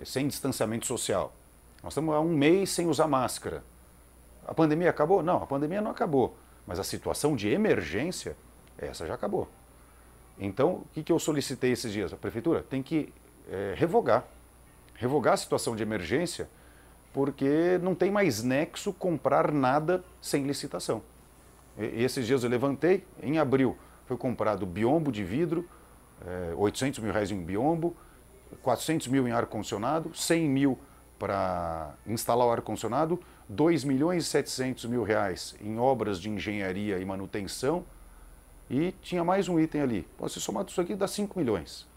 sem distanciamento social. Nós estamos há um mês sem usar máscara. A pandemia acabou? Não, a pandemia não acabou. Mas a situação de emergência, essa já acabou. Então, o que eu solicitei esses dias? A prefeitura tem que revogar a situação de emergência, porque não tem mais nexo comprar nada sem licitação. E esses dias eu levantei, em abril foi comprado biombo de vidro, 800 mil reais em biombo, 400 mil em ar-condicionado, 100 mil para instalar o ar-condicionado, 2 milhões e 700 mil reais em obras de engenharia e manutenção, e tinha mais um item ali. Você somar tudo isso aqui dá 5 milhões,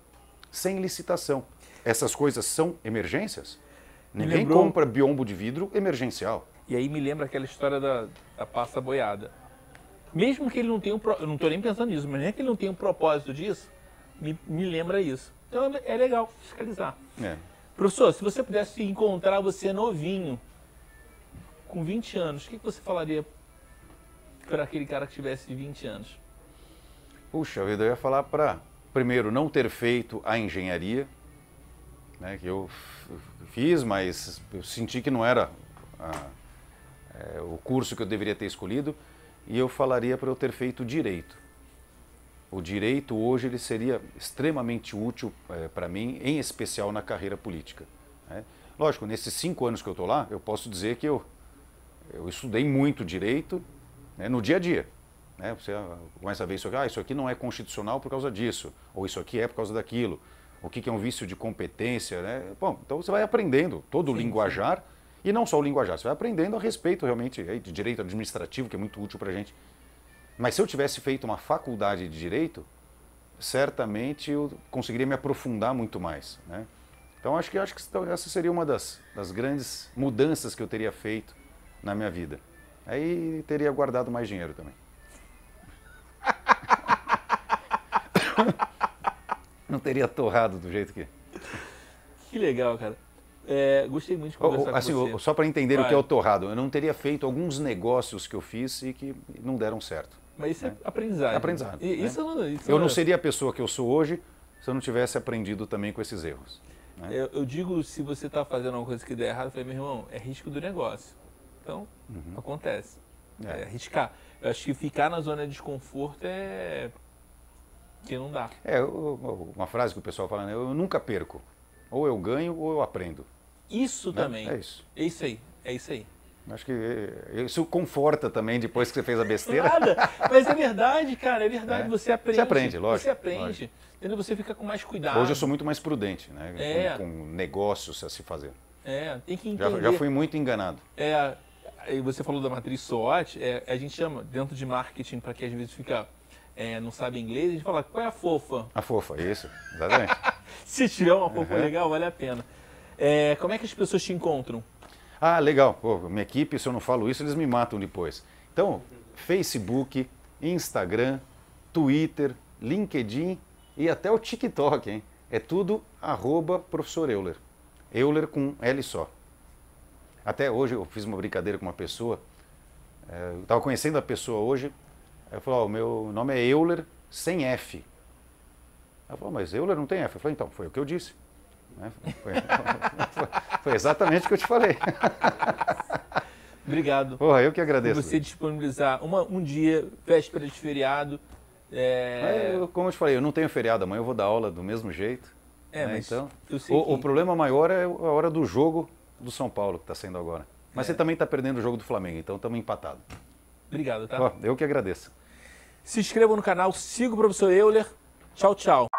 sem licitação. Essas coisas são emergências? Ninguém compra biombo de vidro emergencial. E aí me lembra aquela história da pasta boiada. Mesmo que ele não tenha eu não estou nem pensando nisso, mas nem que ele não tenha um propósito disso, me lembra isso. Então é legal fiscalizar. Professor, se você pudesse encontrar você novinho, com 20 anos, o que você falaria para aquele cara que tivesse 20 anos? Puxa vida, eu ia falar para, primeiro, não ter feito a engenharia, né, que eu fiz, mas eu senti que não era o curso que eu deveria ter escolhido, e eu falaria para eu ter feito direito. O direito hoje ele seria extremamente útil para mim, em especial na carreira política. Né? Lógico, nesses 5 anos que eu estou lá, eu posso dizer que eu estudei muito direito, né, no dia a dia. Né? Você começa a ver isso aqui, isso aqui não é constitucional por causa disso, ou isso aqui é por causa daquilo. O que é um vício de competência, né? Bom, então você vai aprendendo todo o linguajar, e não só o linguajar, você vai aprendendo a respeito realmente de direito administrativo, que é muito útil para a gente. Mas se eu tivesse feito uma faculdade de direito, certamente eu conseguiria me aprofundar muito mais, né? Então acho que essa seria uma das grandes mudanças que eu teria feito na minha vida. Aí teria guardado mais dinheiro também. Não teria torrado do jeito que... Que legal, cara. Gostei muito de conversar com você. Só para entender o que é o torrado, eu não teria feito alguns negócios que eu fiz e que não deram certo. Mas isso é aprendizado. É aprendizado. Eu não seria a pessoa que eu sou hoje se eu não tivesse aprendido também com esses erros. Né? Eu digo, se você está fazendo uma coisa que der errado, eu falei, meu irmão, é risco do negócio. Então, acontece. É arriscar. Eu acho que ficar na zona de desconforto que não dá. Uma frase que o pessoal fala, né? Eu nunca perco. Ou eu ganho ou eu aprendo. Isso né? também. É isso. É isso aí. É isso aí. Acho que isso conforta também depois que você fez a besteira. Nada. Mas é verdade, cara. É verdade. Você aprende. Você aprende, lógico. Você aprende. Lógico. Entendeu? Você fica com mais cuidado. Hoje eu sou muito mais prudente, né? Com negócios a se fazer. Tem que entender. Já fui muito enganado. Você falou da matriz SWOT, a gente chama, dentro de marketing, para que às vezes não sabe inglês, a gente fala, qual é a fofa? A fofa, isso, exatamente. Se tiver uma fofa legal, vale a pena. Como é que as pessoas te encontram? Legal. Pô, minha equipe, se eu não falo isso, eles me matam depois. Então, Facebook, Instagram, Twitter, LinkedIn e até o TikTok, hein? É tudo @professor Euler. Euler com L só. Até hoje eu fiz uma brincadeira com uma pessoa, eu estava conhecendo a pessoa hoje, ela falou, meu nome é Euler sem F. Ela falou, mas Euler não tem F. Eu falei, então, foi o que eu disse. Né? Foi exatamente o que eu te falei. Obrigado. Porra, eu que agradeço. Por você disponibilizar um dia, véspera de feriado. Como eu te falei, eu não tenho feriado, amanhã eu vou dar aula do mesmo jeito. Mas então, eu sei o problema maior é a hora do jogo do São Paulo que está sendo agora. Mas você também está perdendo o jogo do Flamengo, então estamos empatados. Obrigado, tá? Eu que agradeço. Se inscreva no canal, siga o professor Euler. Tchau, tchau.